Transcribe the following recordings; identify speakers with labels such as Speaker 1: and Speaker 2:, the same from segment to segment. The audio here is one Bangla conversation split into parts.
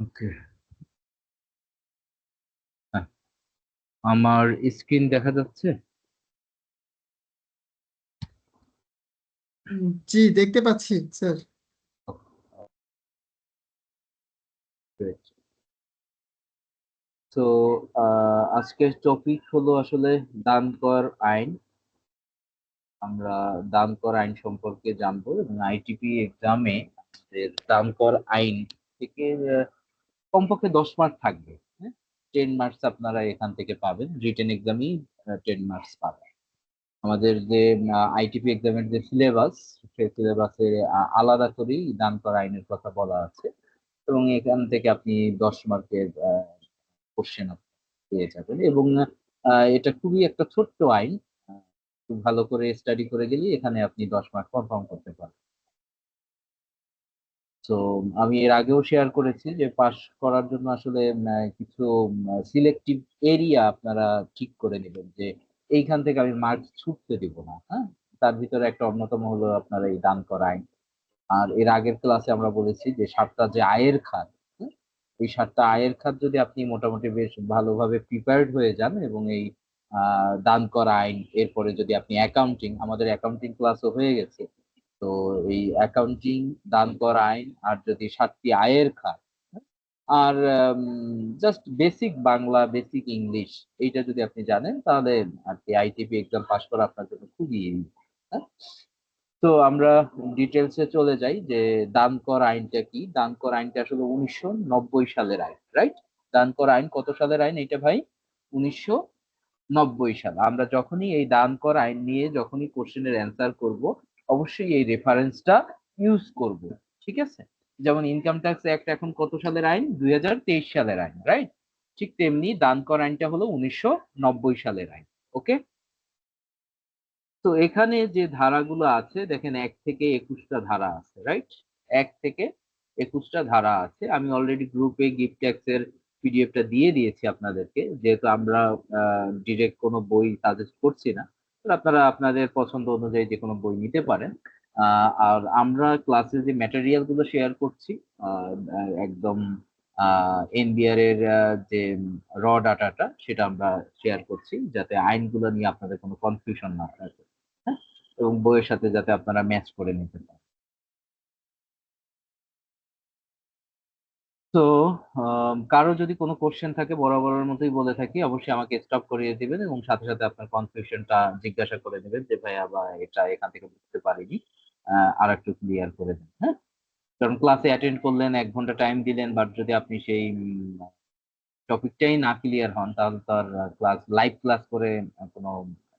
Speaker 1: ওকে, হ্যাঁ, আমার স্ক্রিন দেখা যাচ্ছে।
Speaker 2: জি, দেখতে পাচ্ছি স্যার।
Speaker 1: তো আজকের টপিক হলো আসলে দান কর আইন। আমরা দান কর আইন সম্পর্কে জানবো এবং আইটিপি এক্সামে আমাদের দান কর আইন থেকে কমপক্ষে 10 মার্ক থাকবে। হ্যাঁ, 10 মার্কস আপনারা এখান থেকে পাবেন, রিটেন এক্সামেই 10 মার্কস পাবেন। আমাদের যে আইটিপি এক্সামের যে সিলেবাস, সেই সিলেবাসে আলাদা করেই দান করা আইনের কথা বলা আছে এবং এখান থেকে আপনি 10 মার্কের কোশ্চেন পেয়ে যাবেন। এবং এটা খুবই একটা ছোট্ট আইন। আহ, খুব ভালো করে স্টাডি করে গেলে এখানে আপনি 10 মার্ক কনফার্ম করতে পারেন। তো আমি এর আগেও শেয়ার করেছি যে পাস করার জন্য আসলে কিছু সিলেক্টিভ এরিয়া আপনারা ঠিক করে নেবেন, যে এইখান থেকে আমি মার্কস ছুটতে দিব না। হ্যাঁ, তার ভিতরে একটা অন্যতম হলো আপনার এই দান করা আইন। আর এর আগের ক্লাসে আমরা বলেছি যে 7টা যে আয়ের খাত, হুম, এই 7টা আয়ের খাত যদি আপনি মোটামুটি বেশ ভালোভাবে প্রিপেয়ার্ড হয়ে যান এবং এই দান করা আইন, এরপরে যদি আপনি অ্যাকাউন্টিং, আমাদের অ্যাকাউন্টিং ক্লাসও হয়ে গেছে, তো এই অ্যাকাউন্টিং, দান করা আইন, আর যদি 7টি আয়ের খাত, হ্যাঁ, আর just basic Bangla, basic English, এইটা যদি আপনি জানেন তাহলে আর কি আইটিপি এক্সাম পাস করা আপনার জন্য খুবই easy। হ্যাঁ, তো আমরা ডিটেলসে চলে যাই যে দান কর আইনটা কি। দান কর আইনটা আসলে 1990 সালের আইন, রাইট? দান কর আইন কত সালের আইন এটা ভাই? 1990 সাল। আমরা যখনই এই দান কর আইন নিয়ে যখনই কোশ্চেনের অ্যান্সার করব, অবশ্যই এই রেফারেন্সটা ইউজ করব। ঠিক আছে? যেমন ইনকাম ট্যাক্স অ্যাক্ট এখন কত সালের আইন? 2023 সালের আইন, রাইট? ঠিক তেমনি দান কর আইনটা হলো 1990 সালের আইন। ওকে, তো এখানে যে ধারাগুলো আছে দেখেন, 1 থেকে 21টা ধারা আছে, রাইট? 1 থেকে 21টা ধারা আছে। আমি অলরেডি গ্রুপে গিফট ট্যাক্স এর পিডিএফটা দিয়ে দিয়েছি আপনাদেরকে, যেহেতু আমরা ডিরেক্ট কোনো বই সাজেস্ট করছি না, তো আপনারা আপনাদের পছন্দ অনুযায়ী যে কোনো বই নিতে পারেন। আর আমরা ক্লাসে যে ম্যাটেরিয়াল গুলো শেয়ার করছি, একদম এনবিআর এর যে র ডাটাটা সেটা আমরা শেয়ার করছি, যাতে আইনগুলো নিয়ে আপনাদের কোনো কনফিউশন না থাকে। হ্যাঁ, এবং বইয়ের সাথে যাতে আপনারা ম্যাচ করে নিতে পারেন। তো কারো যদি কোনো কোশ্চেন থাকে, বরাবরের মতোই বলে থাকি, অবশ্যই আমাকে স্টপ করিয়ে দিবেন এবং সাথে সাথে আপনার কনফিউশনটা জিজ্ঞাসা করে নেবেন যে ভাইয়া বা এটা এখান থেকে বুঝতে পারিনি, আর একটু ক্লিয়ার করে দেন। হ্যাঁ, কারণ ক্লাসে অ্যাটেন্ড করলেন, 1 ঘন্টা টাইম দিলেন, বাট যদি আপনি সেই টপিকটাই না ক্লিয়ার হন, তাহলে তো আর ক্লাস, লাইভ ক্লাস করে কোনো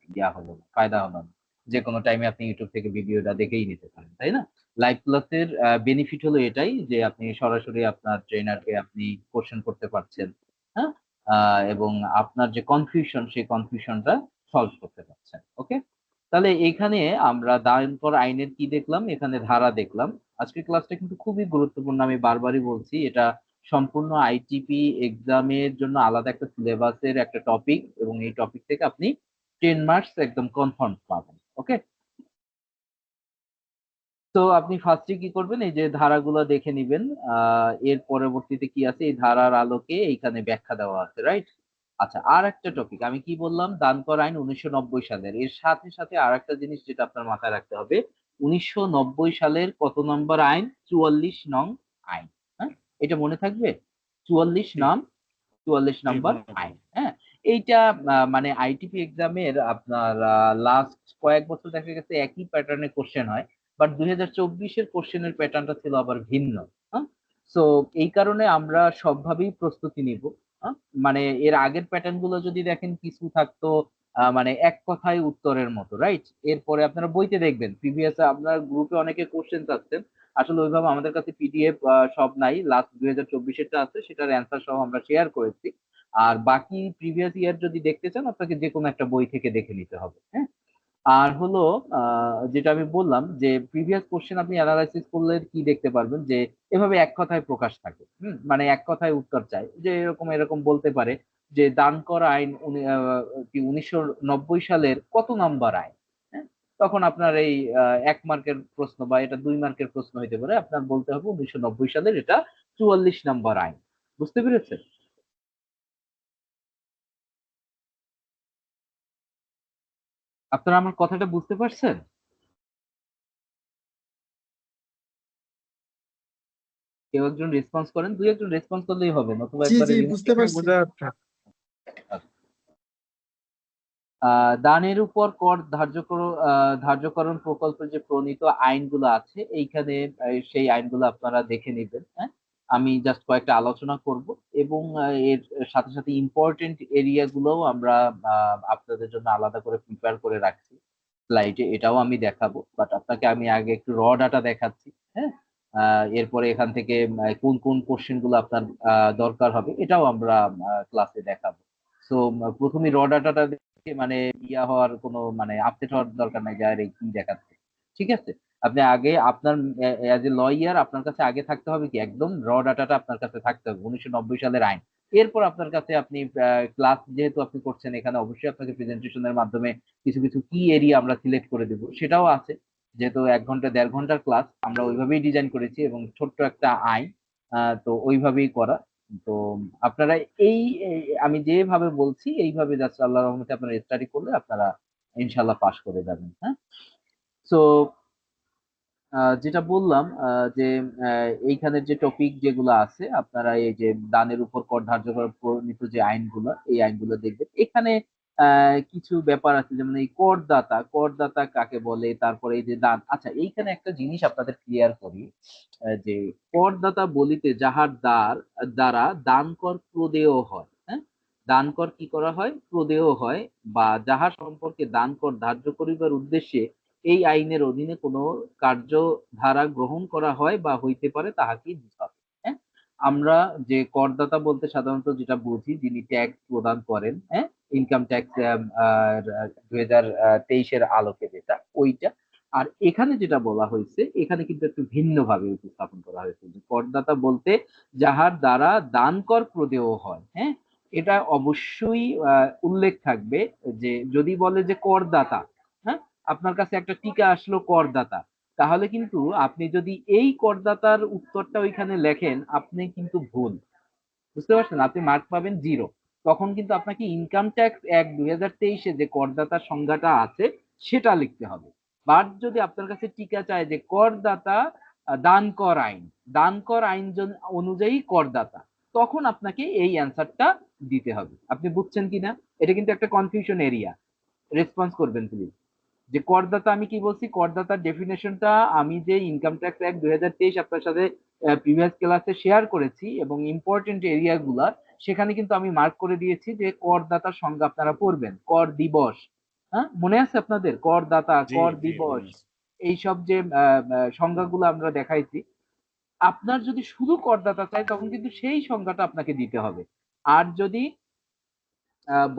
Speaker 1: ইয়া হলো না, ফায়দা হলো না। যে কোনো টাইমে আপনি ইউটিউব থেকে ভিডিওটা দেখেই নিতে পারেন, তাই না? লাইভ ক্লাসের বেনিফিট হলো এটাই যে আপনি সরাসরি আপনার ট্রেনারকে আপনি কোশ্চেন করতে পারছেন। হ্যাঁ, এবং আপনার যে কনফিউশন, সেই কনফিউশনটা সলভ করতে পারছেন। ওকে, তাহলে এখানে আমরা দায়নকর আইনের কি দেখলাম? এখানে ধারা দেখলাম। আজকের ক্লাসটা কিন্তু খুবই গুরুত্বপূর্ণ, আমি বারবারই বলছি, এটা সম্পূর্ণ আইটিপি এক্সামের জন্য আলাদা একটা সিলেবাসের একটা টপিক, এবং এই টপিক থেকে আপনি 10 মার্কস একদম কনফার্ম পাবেন। ওকে, তো আপনি ফার্স্টে কি করবেন, এই যে ধারাগুলো দেখে নিবেন। এর পরবর্তীতে কি আছে, এই ধারার আলোকে এইখানে ব্যাখ্যা দেওয়া আছে, রাইট? আচ্ছা, আর একটা টপিক আমি কি বললাম, দান কর আইন 1990 সালের, এর সাথে সাথে আর একটা জিনিস যেটা আপনার মাথায় রাখতে হবে, 1990 সালের কত নম্বর আইন? 44 নং আইন। হ্যাঁ, এটা মনে থাকবে। 44
Speaker 2: জি,
Speaker 1: নং, 44
Speaker 2: জি,
Speaker 1: নম্বর
Speaker 2: মনে
Speaker 1: আইন।
Speaker 2: থাকবে।
Speaker 1: হ্যাঁ, এইটা মানে আইটিপি এক্সামের আপনার লাস্ট কয়েক বছর দেখা গেছে একই প্যাটার্নে কোশ্চেন হয়, বাট 2024-এর কোশ্চেনের প্যাটার্নটা ছিল আবার ভিন্ন। হ্যাঁ, সো এই কারণে আমরা সবভাবেই প্রস্তুতি নিব। হ্যাঁ, মানে এর আগের প্যাটার্ন গুলো যদি দেখেন, কিছু থাকতো মানে এক কথায় উত্তরের মতো, রাইট? এরপরে আপনারা বইতে দেখবেন, প্রিভিয়াস আপনার গ্রুপে অনেকে কোশ্চেন চাচ্ছেন, আসলে ওইভাবে আমাদের কাছে পিডিএফ সব নাই। লাস্ট 2024-এরটা আছে, সেটার অ্যান্সার সহ আমরা শেয়ার করেছি। আর বাকি প্রিভিয়াস ইয়ার যদি দেখতে চান, আপনাকে যে কোনো একটা বই থেকে দেখে নিতে হবে। হ্যাঁ, আর হলো যেটা আমি বললাম যে প্রিভিয়াস কোশ্চেন আপনি অ্যানালাইসিস করলে কি দেখতে পারবেন, যে এভাবে এক কথায় প্রকাশ থাকে। মানে এক কথায় উত্তর চায়, যে এরকম এরকম বলতে পারে যে দান করা আইন কি 1990 সালের কত নম্বর আইন। হ্যাঁ, তখন আপনার এই 1 মার্কের প্রশ্ন বা এটা 2 মার্কের প্রশ্ন হইতে পারে, আপনার বলতে হবে 1990 সালের এটা 44 নম্বর আইন। বুঝতে পেরেছেন? আপনারা আমার কথাটা বুঝতে পারছেন? কেউ একজন রেসপন্স করেন, ২-১ জন রেসপন্স করলেই হবে, নতুবা
Speaker 2: জি
Speaker 1: একবারে
Speaker 2: জি
Speaker 1: রিমুভ
Speaker 2: বুঝতে পারছি।
Speaker 3: বোঝা যাচ্ছে।
Speaker 1: দানের উপর কর ধার্যকরণ প্রকল্পের যে প্রণীত আইনগুলো আছে এইখানে সেই আইনগুলো আপনারা দেখে নিবেন। হ্যাঁ, আমি জাস্ট কয়েকটা আলোচনা করব এবং এর সাথে সাথে ইম্পর্টেন্ট এরিয়া গুলোও আমরা আপনাদের জন্য আলাদা করে প্রিপেয়ার করে রাখছি স্লাইডে, এটাও আমি দেখাবো, বাট আপনাকে আমি আগে একটু র ডাটা দেখাচ্ছি। হ্যাঁ, এরপরে এখান থেকে কোন কোন কোশ্চেন গুলো আপনার দরকার হবে এটাও আমরা ক্লাসে দেখাবো। সো প্রথমে র ডাটাটা মানে হওয়ার কোনো মানে আপডেট হওয়ার দরকার নাই যে আরে কি দেখাচ্ছে। ঠিক আছে, আপনি আগে আপনার অ্যাজ এ লয়ার আপনার কাছে আগে থাকতে হবে কি একদম র ডাটাটা আপনার কাছে থাকতে হবে 1990 সালের আইন। এরপর আপনার কাছে আপনি ক্লাস যেহেতু আপনি করছেন এখানে অবশ্যই আপনাকে প্রেজেন্টেশনের মাধ্যমে কিছু কিছু কি এরিয়া আমরা সিলেক্ট করে দেব সেটাও আছে। যেহেতু 1 ঘন্টা 1.5 ঘন্টার ক্লাস আমরা ওইভাবেই ডিজাইন করেছি এবং ছোট্ট একটা আইন, তো ওইভাবেই করা। তো আপনারা এই আমি যেভাবে বলছি এইভাবে জাস্ট আল্লাহর রহমতে আপনারা স্টাডি করলে আপনারা ইনশাল্লাহ পাশ করে যাবেন। হ্যাঁ, সো যেটা বললাম যে এইখানের যে টপিক যেগুলো আছে আপনারা এই যে দানের উপর কর ধার্য করার প্রণীত যে আইনগুলো এই আইনগুলো দেখবেন। এখানে কিছু ব্যাপার আছে যেমন এই করদাতা, করদাতা কাকে বলে, তারপরে এই যে দান। আচ্ছা, এইখানে একটা জিনিস আপনাদের ক্লিয়ার করি যে করদাতা বলিতে যাহার দ্বারা দান কর প্রদেয় হয়। হ্যাঁ, দান কর কি করা হয়? প্রদেয় হয়, বা যাহার সম্পর্কে দান কর ধার্য করিবার উদ্দেশ্যে এই আইনের অধীনে কোনো কার্যধারা গ্রহণ করা হয় বা হইতে পারে তাহাকেই দিতে। হ্যাঁ, আমরা যে করদাতা বলতে সাধারণত যেটা বুঝি যিনি ট্যাক্স প্রদান করেন, হ্যাঁ, ইনকাম ট্যাক্স 2023-এর আলোকে যেটা ওইটা। আর এখানে যেটা বলা হয়েছে এখানে কিন্তু একটু ভিন্ন ভাবে উপস্থাপন করা হয়েছে যে করদাতা বলতে যাহার দ্বারা দান কর প্রদেয় হয়। হ্যাঁ, এটা অবশ্যই উল্লেখ থাকবে যে যদি বলে যে করদাতা, হ্যাঁ, আপনার কাছে একটা টিকা আসলো করদাতা, তাহলে কিন্তু আপনি যদি এই করদাতার উত্তরটা ওইখানে লেখেন আপনি কিন্তু ভুল। বুঝতে পারছেন? আপনি মার্ক পাবেন 0। তখন কিন্তু আপনাকে ইনকাম ট্যাক্স 1/2023-এ যে করদাতার সংজ্ঞাটা আছে সেটা লিখতে হবে। বাট যদি আপনার কাছে টিকা চায় যে করদাতা দান কর আইন, দান কর আইন অনুযায়ী করদাতা, তখন আপনাকে এই অ্যান্সারটা দিতে হবে। আপনি বুঝছেন কিনা? এটা কিন্তু একটা কনফিউশন এরিয়া, রেসপন্স করবেন প্লিজ। যে করদাতা আমি কি বলছি, করদাতার ডেফিনেশনটা আমি যে ইনকাম ট্যাক্স অ্যাক্ট 2023 আপনার সাথে প্রিভিয়াস ক্লাসে শেয়ার করেছি এবং ইম্পর্টেন্ট এরিয়া গুলা সেখানে কিন্তু আমি মার্ক করে দিয়েছি যে করদাতার সংজ্ঞা আপনারা পড়বেন। কর দিবস, হ্যাঁ, মনে আছে আপনাদের? করদাতা,
Speaker 3: জি
Speaker 1: কর
Speaker 3: জি
Speaker 1: দিবস,
Speaker 3: জি।
Speaker 1: এইসব যে সংজ্ঞাগুলো আমরা দেখাইছি। আপনার যদি শুধু করদাতা চাই তখন কিন্তু সেই সংজ্ঞাটা আপনাকে দিতে হবে। আর যদি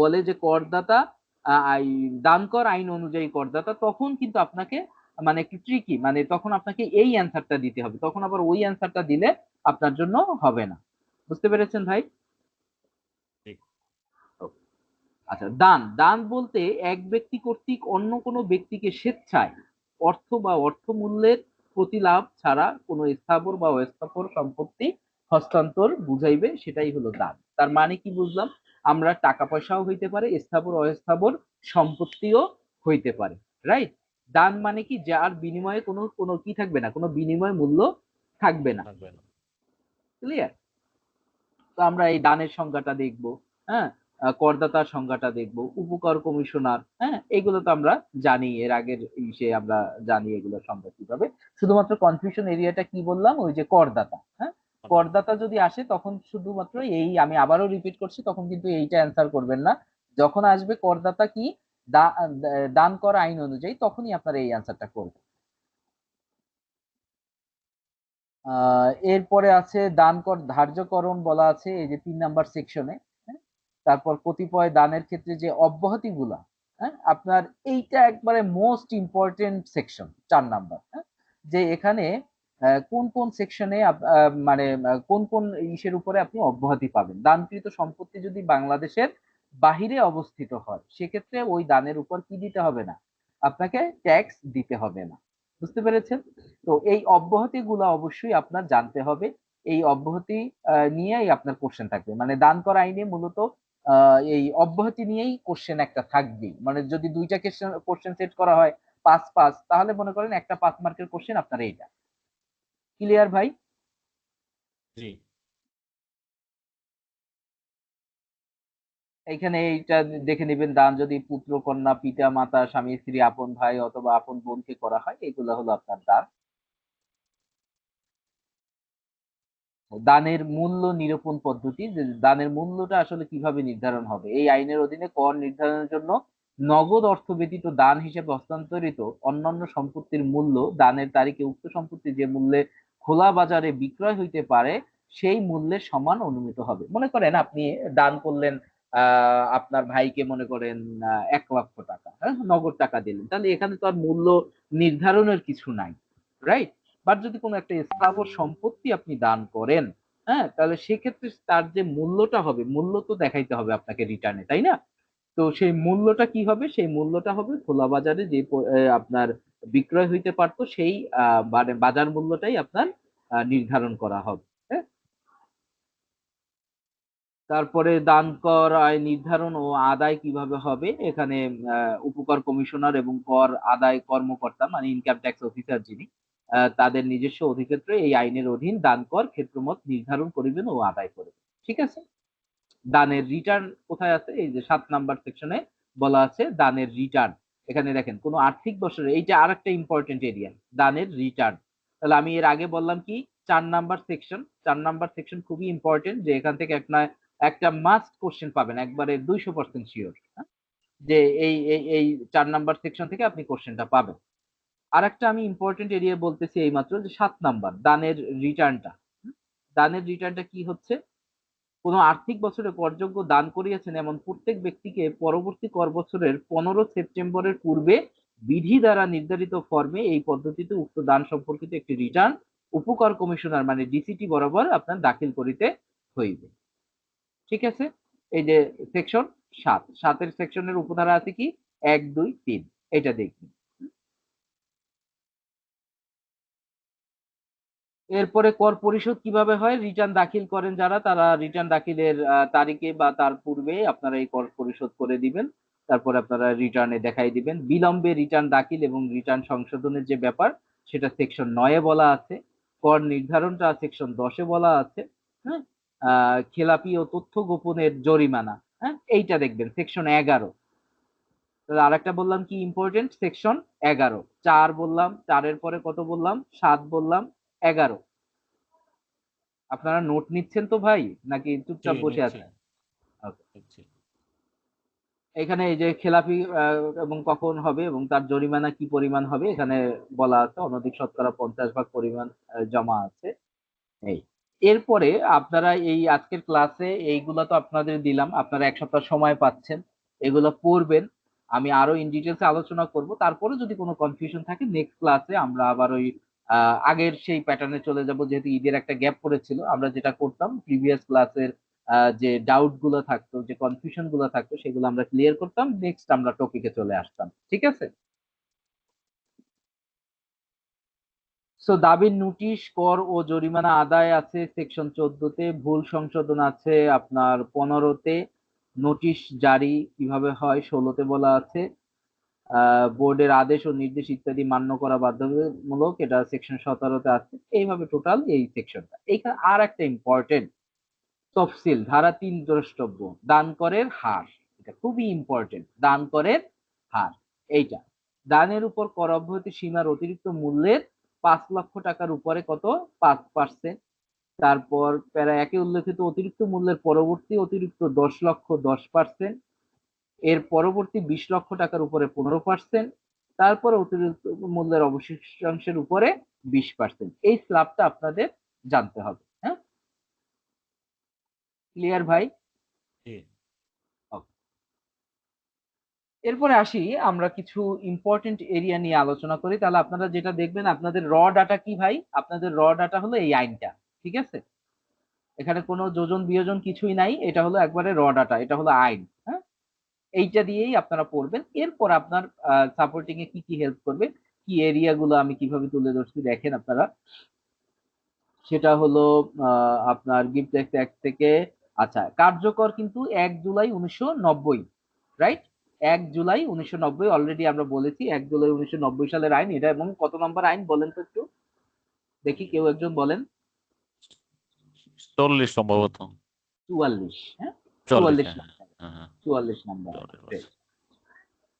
Speaker 1: বলে যে করদাতা দান কর আইন অনুযায়ী করদাতা, তখন কিন্তু আপনাকে মানে একটু ট্রিকি, মানে তখন আপনাকে এই অ্যান্সারটা দিতে হবে, তখন আবার ওই অ্যান্সারটা দিলে আপনার জন্য হবে না। বুঝতে পেরেছেন ভাই?
Speaker 3: ঠিক।
Speaker 1: আচ্ছা, দান, দান বলতে এক ব্যক্তি কর্তৃক অন্য কোনো ব্যক্তিকে স্বেচ্ছায় অর্থ বা অর্থমূল্যের প্রতিলাভ ছাড়া কোনো স্থাবর বা অস্থাবর সম্পত্তি হস্তান্তর বুঝাইবে, সেটাই হলো দান। তার মানে কি বুঝলাম? আমরা টাকা পয়সাও হইতে পারে, স্থাবর অস্থাবর সম্পত্তিও হইতে পারে, রাইট? দান মানে কি যার বিনিময়ে কোনো কোনো কি থাকবে না, কোনো বিনিময় মূল্য থাকবে না।
Speaker 3: থাকবে না।
Speaker 1: ক্লিয়ার? তো আমরা এই দানের সংজ্ঞাটা দেখবো। হ্যাঁ, করদাতার সংজ্ঞাটা দেখবো, উপকার কমিশনার, হ্যাঁ, এগুলো তো আমরা জানি, এর আগের ইসে আমরা জানি এগুলো সংজ্ঞা কিভাবে। শুধুমাত্র কনফিউশন এরিয়াটা কি বললাম, ওই যে করদাতা। হ্যাঁ, করদাতা যদি আসে তখন শুধুমাত্র এই, আমি আবারও রিপিট করছি, তখন কিন্তু এইটা অ্যান্সার করবেন না। যখন আসবে করদাতা কি দান করা আইন অনুযায়ী, তখনই আপনারা এই অ্যান্সারটা করবেন। এরপরে আছে দান কর ধার্যকরণ বলা আছে এই যে 3 নাম্বার সেকশনে। তারপর কতিপয় দানের ক্ষেত্রে যে অব্যাহতি গুলা, হ্যাঁ, আপনার এইটা একবারে মোস্ট ইম্পর্টেন্ট সেকশন 4 নাম্বার। হ্যাঁ, যে এখানে কোন কোন সেকশনে মানে কোন কোন ইসের উপরে আপনি অব্যাহতি পাবেন। দানকৃত সম্পত্তি যদি বাংলাদেশের বাহিরে অবস্থিত হয় সেক্ষেত্রে ওই দানের উপর কি দিতে হবে না, আপনাকে ট্যাক্স দিতে হবে না। বুঝতে পেরেছেন? তো এই অব্যাহতি গুলা অবশ্যই আপনার জানতে হবে। এই অব্যাহতি নিয়েই আপনার কোশ্চেন থাকবে। মানে দান করা আইনে মূলত এই অব্যাহতি নিয়েই কোশ্চেন একটা থাকবেই। মানে যদি দুইটা কোশ্চেন সেট করা হয় 5-5, তাহলে মনে করেন একটা 5 মার্কের কোশ্চেন আপনার এইটা। ক্লিয়ার ভাই?
Speaker 3: জি
Speaker 1: এইখানে এইটা দেখে নেবেন, দান যদি পুত্র, কন্যা, পিতা, মাতা, স্বামী, স্ত্রী, আপন ভাই অথবা আপন বোনকে করা হয়, এগুলো হলো আপনার দান। দানের মূল্য নিরূপণ পদ্ধতি, যে দানের মূল্যটা আসলে কিভাবে নির্ধারণ হবে। এই আইনের অধীনে কর নির্ধারণের জন্য নগদ অর্থ ব্যতীত দান হিসেবে হস্তান্তরিত অন্যান্য সম্পত্তির মূল্য দানের তারিখে উক্ত সম্পত্তি যে মূল্যে খোলা বাজারে বিক্রয় হইতে পারে সেই মূল্যের সমান অনুমিত হবে। মনে করেন আপনি দান করলেন আপনার ভাইকে, মনে করেন 1 লক্ষ টাকা, হ্যাঁ, নগদ টাকা দিলেন, তাহলে এখানে তো আর মূল্য নির্ধারণের কিছু নাই, রাইট? বাট যদি কোনো একটা স্থাবর সম্পত্তি আপনি দান করেন, হ্যাঁ, তাহলে সেক্ষেত্রে তার যে মূল্যটা হবে, মূল্য তো দেখাইতে হবে আপনাকে রিটার্নে, তাই না? তো সেই মূল্যটা কি হবে? সেই মূল্যটা হবে খোলা বাজারে যে আপনার বিক্রয় হইতে পারতো সেই মানে বাজার মূল্যটাই আপনার নির্ধারণ করা হবে। হ্যাঁ, তারপরে দান কর আয় নির্ধারণ ও আদায় কিভাবে হবে, এখানে উপকর কমিশনার এবং কর আদায় কর্মকর্তা মানে ইনকাম ট্যাক্স অফিসার যিনি, তাদের নিজস্ব অধিক্ষেত্রে এই আইনের অধীন দান কর ক্ষেত্রমত নির্ধারণ করিবেন ও আদায় করবেন। ঠিক আছে? দানের রিটার্ন কোথায় আছে? এই যে 7 নাম্বার সেকশনে বলা আছে দানের রিটার্ন। এখানে দেখেন কোন আর্থিক বছরে, এইটা আরেকটা ইম্পর্টেন্ট এরিয়া, দানের রিটার্ন। তাহলে আমি এর আগে বললাম কি 4 নাম্বার সেকশন, 4 নাম্বার সেকশন খুবই ইম্পর্টেন্ট, যে এখান থেকে একটা মাস্ট কোশ্চেন পাবেন একবারে 200% শিওর, যে এই 4 নাম্বার সেকশন থেকে আপনি কোশ্চেনটা পাবেন। আরেকটা আমি ইম্পর্টেন্ট এরিয়া বলতেছি এইমাত্র, যে 7 নাম্বার দানের রিটার্নটা। দানের রিটার্নটা কি হচ্ছে? কোন আর্থিক বছরে করযোগ্য দান করিয়াছেন এমন প্রত্যেক ব্যক্তিকে পরবর্তী কর বছরের 15 সেপ্টেম্বরের পূর্বে বিধি দ্বারা নির্ধারিত ফর্মে এই পদ্ধতিতে উক্ত দান সম্পর্কিত একটি রিটার্ন উপকর কমিশনার মানে ডিসিটি বরাবর আপনার দাখিল করিতে হইবে। ঠিক আছে? এই যে সেকশন 7 এর সেকশনের উপধারা আছে কি 1, 2, 3, এটা দেখি। এরপরে কর পরিশোধ কিভাবে হয়? রিটার্ন দাখিল করেন যারা, তারা রিটার্ন দাখিলের তারিখে বা তার পূর্বে আপনারা এই কর পরিশোধ করে দিবেন। তারপরে আপনারা রিটার্নে দেখাই দিবেন। বিলম্বে রিটার্ন দাখিল এবং রিটার্ন সংশোধনের যে ব্যাপার, সেটা সেকশন 9 এ বলা আছে। কর নির্ধারণটা সেকশন 10 এ বলা আছে। হ্যাঁ? খেলাপি ও তথ্য গোপনের জরিমানা, হ্যাঁ, এইটা দেখবেন সেকশন 11। তাহলে আরেকটা বললাম কি ইম্পর্টেন্ট, সেকশন 11। 4 বললাম, 4 এর পরে কত বললাম? 7 বললাম, 11। আপনারা নোট নিচ্ছেন তো ভাই, নাকি
Speaker 3: জি
Speaker 1: চুপচাপ বসে
Speaker 3: নিচ্ছি
Speaker 1: আছেন? Okay.
Speaker 3: নিচ্ছি
Speaker 1: এখানে এই যে খেলাপি এবং কখন হবে এবং তার জরিমানা কি পরিমাণ হবে এখানে বলা আছে, অনধিক শতকরা 50 ভাগ পরিমাণ জমা আছে। এই এরপরে আপনারা এই আজকের ক্লাসে এইগুলা তো আপনাদের দিলাম, আপনারা 1 সপ্তাহ সময় পাচ্ছেন, এগুলো পড়বেন। আমি আরো ইন ডিটেলস আলোচনা করব। তারপরে যদি কোনো কনফিউশন থাকে নেক্সট ক্লাসে আমরা আবার ওই আগের সেই প্যাটার্নে চলে যাব, যেহেতু ঈদের একটা গ্যাপ পড়েছিল। আমরা যেটা করতাম প্রিভিয়াস ক্লাসের যে ডাউট গুলো থাকতো, যে কনফিউশন গুলো থাকতো, সেগুলো আমরা ক্লিয়ার করতাম, নেক্সট আমরা টপিকে চলে আসতাম। ঠিক আছে? সো দাবির নোটিশ, কর ও জরিমানা আদায় আছে সেকশন 14-তে, ভুল সংশোধন আছে আপনার 15-তে, নোটিশ জারি কিভাবে হয় 16-তে বলা আছে, বোর্ডের আদেশ ও নির্দেশ ইত্যাদি মান্য করা বাধ্যতামূলক, এটা সেকশন 17-তে আছে। এইভাবে টোটাল এই সেকশনটা। এইখানে আর একটা ইম্পর্টেন্ট তফসিল ধারা 3 দ্রষ্টব্য, দান করের হার, এটা খুবই ইম্পর্টেন্ট। দান করের হার এইটা, দানের উপর কর অব্যাহতি সীমার অতিরিক্ত মূল্যের 5 লক্ষ টাকার উপরে কত 5%। তারপর প্যারা 1-এ উল্লেখিত অতিরিক্ত মূল্যের পরবর্তী অতিরিক্ত 10 লক্ষ 10%, এর পরবর্তী 20 লক্ষ টাকার উপরে 15%, তারপর অতিরিক্ত মূল্যের অবশিষ্টাংশের উপরে 20%। এই স্ল্যাবটা আপনাদের জানতে হবে। হ্যাঁ, ক্লিয়ার ভাই?
Speaker 3: জি
Speaker 1: Okay. এরপরে আসি আমরা কিছু ইম্পর্টেন্ট এরিয়া নিয়ে আলোচনা করি। তাহলে আপনারা যেটা দেখবেন, আপনাদের র ডাটা কি ভাই? আপনাদের র ডাটা হলো এই আইনটা। ঠিক আছে? এখানে কোনো যোজন বিয়োজন কিছুই নাই, এটা হলো একবারে র ডাটা, এটা হলো আইন। হ্যাঁ, এইটা দিয়েই আপনারা পড়বেন। এরপর আপনার সাপোর্টিং এ কি কি হেল্প করবে, কি এরিয়া গুলো আমি কিভাবে তুলে ধরছি দেখেন আপনারা। সেটা হলো আপনার গিফট ট্যাক্স থেকে। আচ্ছা, কার্যকর কিন্তু 1 জুলাই 1990, রাইট? 1 জুলাই 1990 অলরেডি আমরা বলেছি, 1 জুলাই 1990 সালের আইন এটা। এবং কত নম্বর আইন বলেন তো একটু দেখি, কেউ একজন বলেন।
Speaker 3: 40 সম্ভবত।
Speaker 1: 44, হ্যাঁ
Speaker 3: 40,
Speaker 1: 44
Speaker 3: হ্যাঁ হ্যাঁ
Speaker 1: নম্বর,
Speaker 3: হ্যাঁ হ্যাঁ,
Speaker 1: 44 নম্বর।
Speaker 3: 40
Speaker 1: Great.
Speaker 3: বছর।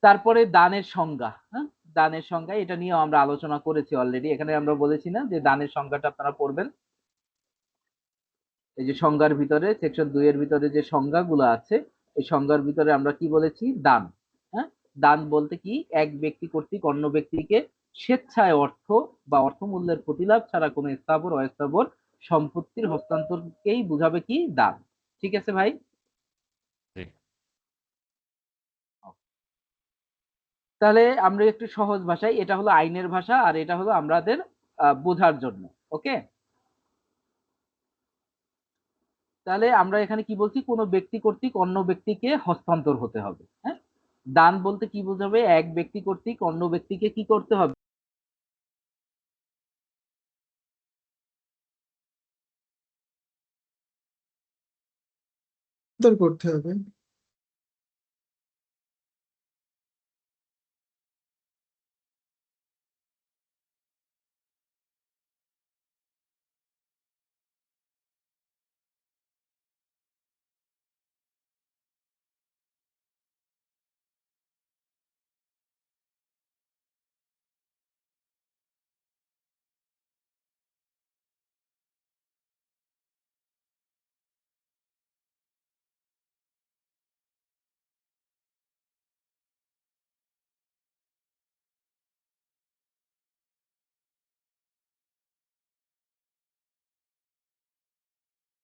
Speaker 1: তারপরে দানের সংজ্ঞা, হ্যাঁ দানের সংজ্ঞা, এটা নিয়েও আমরা আলোচনা করেছি অলরেডি। এখানে আমরা বলেছি না যে দানের সংজ্ঞাটা আপনারা পড়বেন। এই যে সংজ্ঞার ভিতরে সেকশন 2 এর ভিতরে যে সংজ্ঞাগুলো আছে, এই সংজ্ঞার ভিতরে আমরা কি বলেছি? দান। হ্যাঁ, দান বলতে কি? এক ব্যক্তি কর্তৃক অন্য ব্যক্তিকে স্বেচ্ছায় অর্থ বা অর্থমূল্যের প্রতিলাভ ছাড়া কোনো স্থাবর অস্থাবর সম্পত্তির হস্তান্তরকেই বুঝাবে কি? দান। ঠিক আছে ভাই?
Speaker 3: জি।
Speaker 1: তাহলে আমরা একটু সহজ ভাষায়, এটা হলো আইনের ভাষা আর এটা হলো আমাদের বোঝার জন্য। ওকে, তাহলে আমরা এখানে কি বলছি? কোনো ব্যক্তি কর্তৃক অন্য ব্যক্তিকে হস্তান্তর হতে হবে। হ্যাঁ, দান বলতে কি বোঝাবে? এক ব্যক্তি কর্তৃক অন্য ব্যক্তিকে কি করতে হবে?
Speaker 2: উত্তর করতে হবে।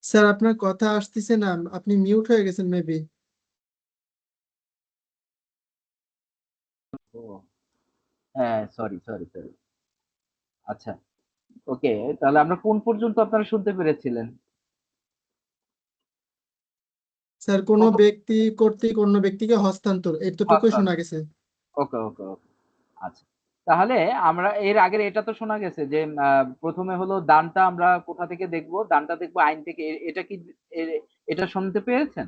Speaker 2: স্যার আপনার কথা আসতেছে না, আপনি মিউট হয়ে গেছেন মেবি।
Speaker 1: ও, হ্যাঁ, সরি সরি সরি। আচ্ছা, ওকে, তাহলে আমরা কোন পর্যন্ত আপনারা শুনতে পেরেছিলেন?
Speaker 2: স্যার কোনো ব্যক্তি কর্তৃক অন্য ব্যক্তিকে হস্তান্তর, এতটুকুই শোনা গেছে।
Speaker 1: ওকে ওকে ওকে, আচ্ছা। তাহলে আমরা এর আগের এটা তো শোনা গেছে যে প্রথমে হলো দানটা আমরা কোথা থেকে দেখবো? দানটা দেখবো আইন থেকে। এটা কি এটা শুনতে পেয়েছেন?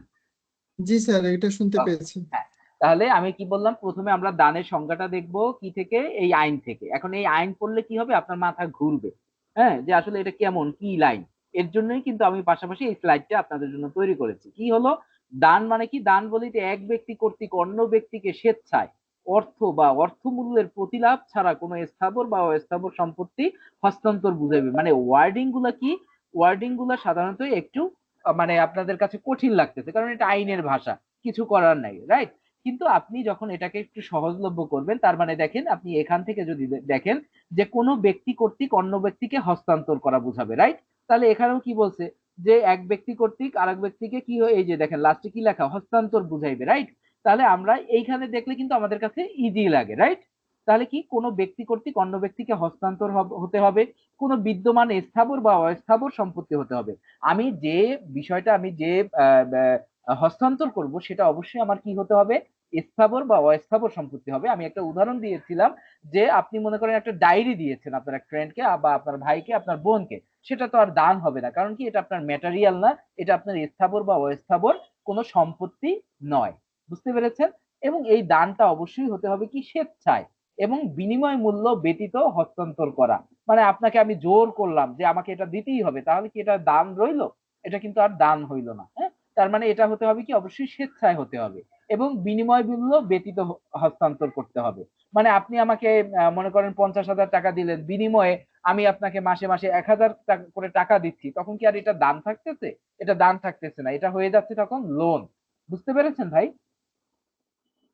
Speaker 2: জি স্যার, এটা শুনতে
Speaker 1: Okay,
Speaker 2: পেয়েছি।
Speaker 1: হ্যাঁ। তাহলে আমি কি বললাম? প্রথমে আমরা দানের সংজ্ঞাটা দেখবো কি থেকে? এই আইন থেকে। এখন এই আইন পড়লে কি হবে? আপনার মাথা ঘুরবে, হ্যাঁ, যে আসলে এটা কেমন, কি লাইন। এর জন্যই কিন্তু আমি পাশাপাশি এই স্লাইডটা আপনাদের জন্য তৈরি করেছি। কি হলো দান মানে কি? দান বলিতে এক ব্যক্তি কর্তৃক অন্য ব্যক্তিকে স্বেচ্ছায় অর্থ বা অর্থমূল্যের প্রতিলাভ ছাড়া কোনো স্থাবর বা অস্থাবর সম্পত্তি হস্তান্তর বুঝাইবে। মানে ওয়ার্ডিং গুলা কি? ওয়ার্ডিং গুলা সাধারণত একটু মানে আপনাদের কাছে কঠিন লাগতেছে, কারণ এটা আইনের ভাষা, কিছু করার নাই, রাইট? কিন্তু আপনি যখন এটাকে একটু সহজলভ্য করবেন, তার মানে দেখেন, আপনি এখান থেকে যদি দেখেন যে কোনো ব্যক্তি কর্তৃক অন্য ব্যক্তিকে হস্তান্তর করা বুঝাবে, রাইট? তাহলে এখানেও কি বলছে? যে এক ব্যক্তি কর্তৃক আরেক ব্যক্তিকে কি হয়, এই যে দেখেন লাস্টে কি লেখা? হস্তান্তর বুঝাইবে, রাইট? তাহলে আমরা এইখানে দেখলে কিন্তু আমাদের কাছে ইজি লাগে, রাইট? তাহলে কি কোনো ব্যক্তি কর্তৃক অন্য ব্যক্তিকে হস্তান্তর হতে হবে, কোনো বিদ্যমান স্থাবর বা অস্থাবর সম্পত্তি হতে হবে। আমি যে বিষয়টা, আমি যে হস্তান্তর করব, সেটা অবশ্যই আমার কি হতে হবে? স্থাবর বা অস্থাবর সম্পত্তি হবে। আমি একটা উদাহরণ দিয়েছিলাম যে আপনি মনে করেন একটা ডায়েরি দিয়েছেন আপনার এক ফ্রেন্ডকে বা আপনার ভাইকে, আপনার বোনকে, সেটা তো আর দান হবে না, কারণ কি এটা আপনার ম্যাটেরিয়াল না, এটা আপনার স্থাবর বা অস্থাবর কোনো সম্পত্তি নয়। বুঝতে পেরেছেন? এবং এই দানটা অবশ্যই হতে হবে কি? স্বেচ্ছায় এবং বিনিময় মূল্য ব্যতীত হস্তান্তর করা। মানে আপনাকে আমি জোর করলাম যে আমাকে এটা দিতেই হবে, তাহলে কি এটা দান রইলো? এটা কিন্তু আর দান হইল না। হ্যাঁ, তার মানে এটা হতে হবে কি? অবশ্যই স্বেচ্ছায় হতে হবে এবং বিনিময় মূল্য ব্যতীত হস্তান্তর করতে হবে। মানে আপনি আমাকে মনে করেন 50,000 টাকা দিলেন, বিনিময়ে আমি আপনাকে মাসে মাসে 1,000 করে টাকা দিচ্ছি, তখন কি আর এটা দান থাকতেছে? এটা দান থাকতেছে না, এটা হয়ে যাচ্ছে তখন লোন। বুঝতে পেরেছেন ভাই?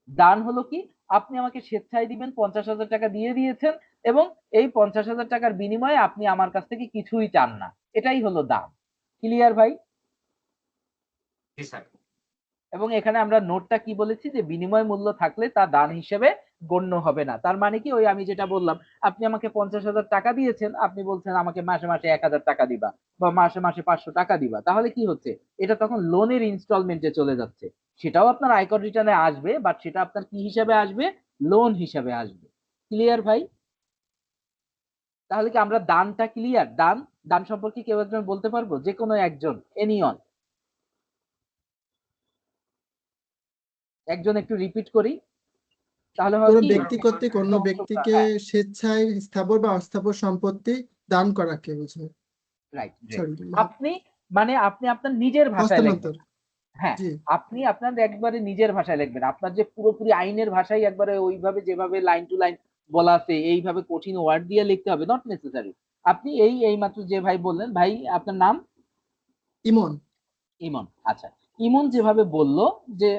Speaker 1: দান হলো কি? আপনি আমাকে স্বেচ্ছায় দিবেন, 50,000 টাকা দিয়ে দিয়েছেন এবং এই 50,000 টাকার বিনিময়ে আপনি আমার কাছ থেকে কিছুই চান না। এটাই হলো দান। ক্লিয়ার ভাই?
Speaker 3: জি স্যার।
Speaker 1: এবং এখানে আমরা নোটটা কি বলেছি? যে বিনিময় মূল্য থাকলে তা দান হিসেবে গণ্য হবে না। তার মানে কি? ওই আমি যেটা বললাম, আপনি আমাকে 50,000 টাকা দিয়েছেন, আপনি বলছেন আমাকে মাসে মাসে 1,000 টাকা দিবা বা মাসে মাসে 500 টাকা দিবা, তাহলে কি হচ্ছে? এটা তখন লোনের ইনস্টলমেন্টে চলে যাচ্ছে। সেটাও আপনার আয়কর রিটার্নে আসবে, বাট সেটা আপনার কি হিসাবে আসবে? লোন হিসাবে আসবে। ক্লিয়ার ভাই? তাহলে কি আমরা দানটা ক্লিয়ার? দান দান সম্পর্কে কেউ একজন বলতে পারবো, যে কোনো একজন, এনিওয়ান একজন, একটু রিপিট করি তাহলে হয়
Speaker 2: কোনো
Speaker 1: কি
Speaker 2: ব্যক্তি কর্তৃক অন্য ব্যক্তিকে
Speaker 1: হ্যাঁ
Speaker 2: স্বেচ্ছায় স্থাবর বা অস্থাবর সম্পত্তি দান করাকে বোঝায়।
Speaker 1: রাইট।
Speaker 2: সরি,
Speaker 1: আপনি মানে আপনি আপনার নিজের ভাষায় লিখবেন।
Speaker 2: হস্তান্তর।
Speaker 1: হ্যাঁ,
Speaker 2: জি
Speaker 1: আপনি আপনার একবারে নিজের ভাষায় লিখবেন। আপনার যে পুরোপুরি আইনের ভাষায় একবারে ওইভাবে যেভাবে লাইন টু লাইন বলা আছে এইভাবে কঠিন ওয়ার্ড দিয়ে লিখতে হবে, নট নেসেসারি। আপনি এই মাত্র যে ভাই বললেন, ভাই আপনার নাম
Speaker 2: ইমন।
Speaker 1: ইমন, আচ্ছা। ইমন যেভাবে বললো যে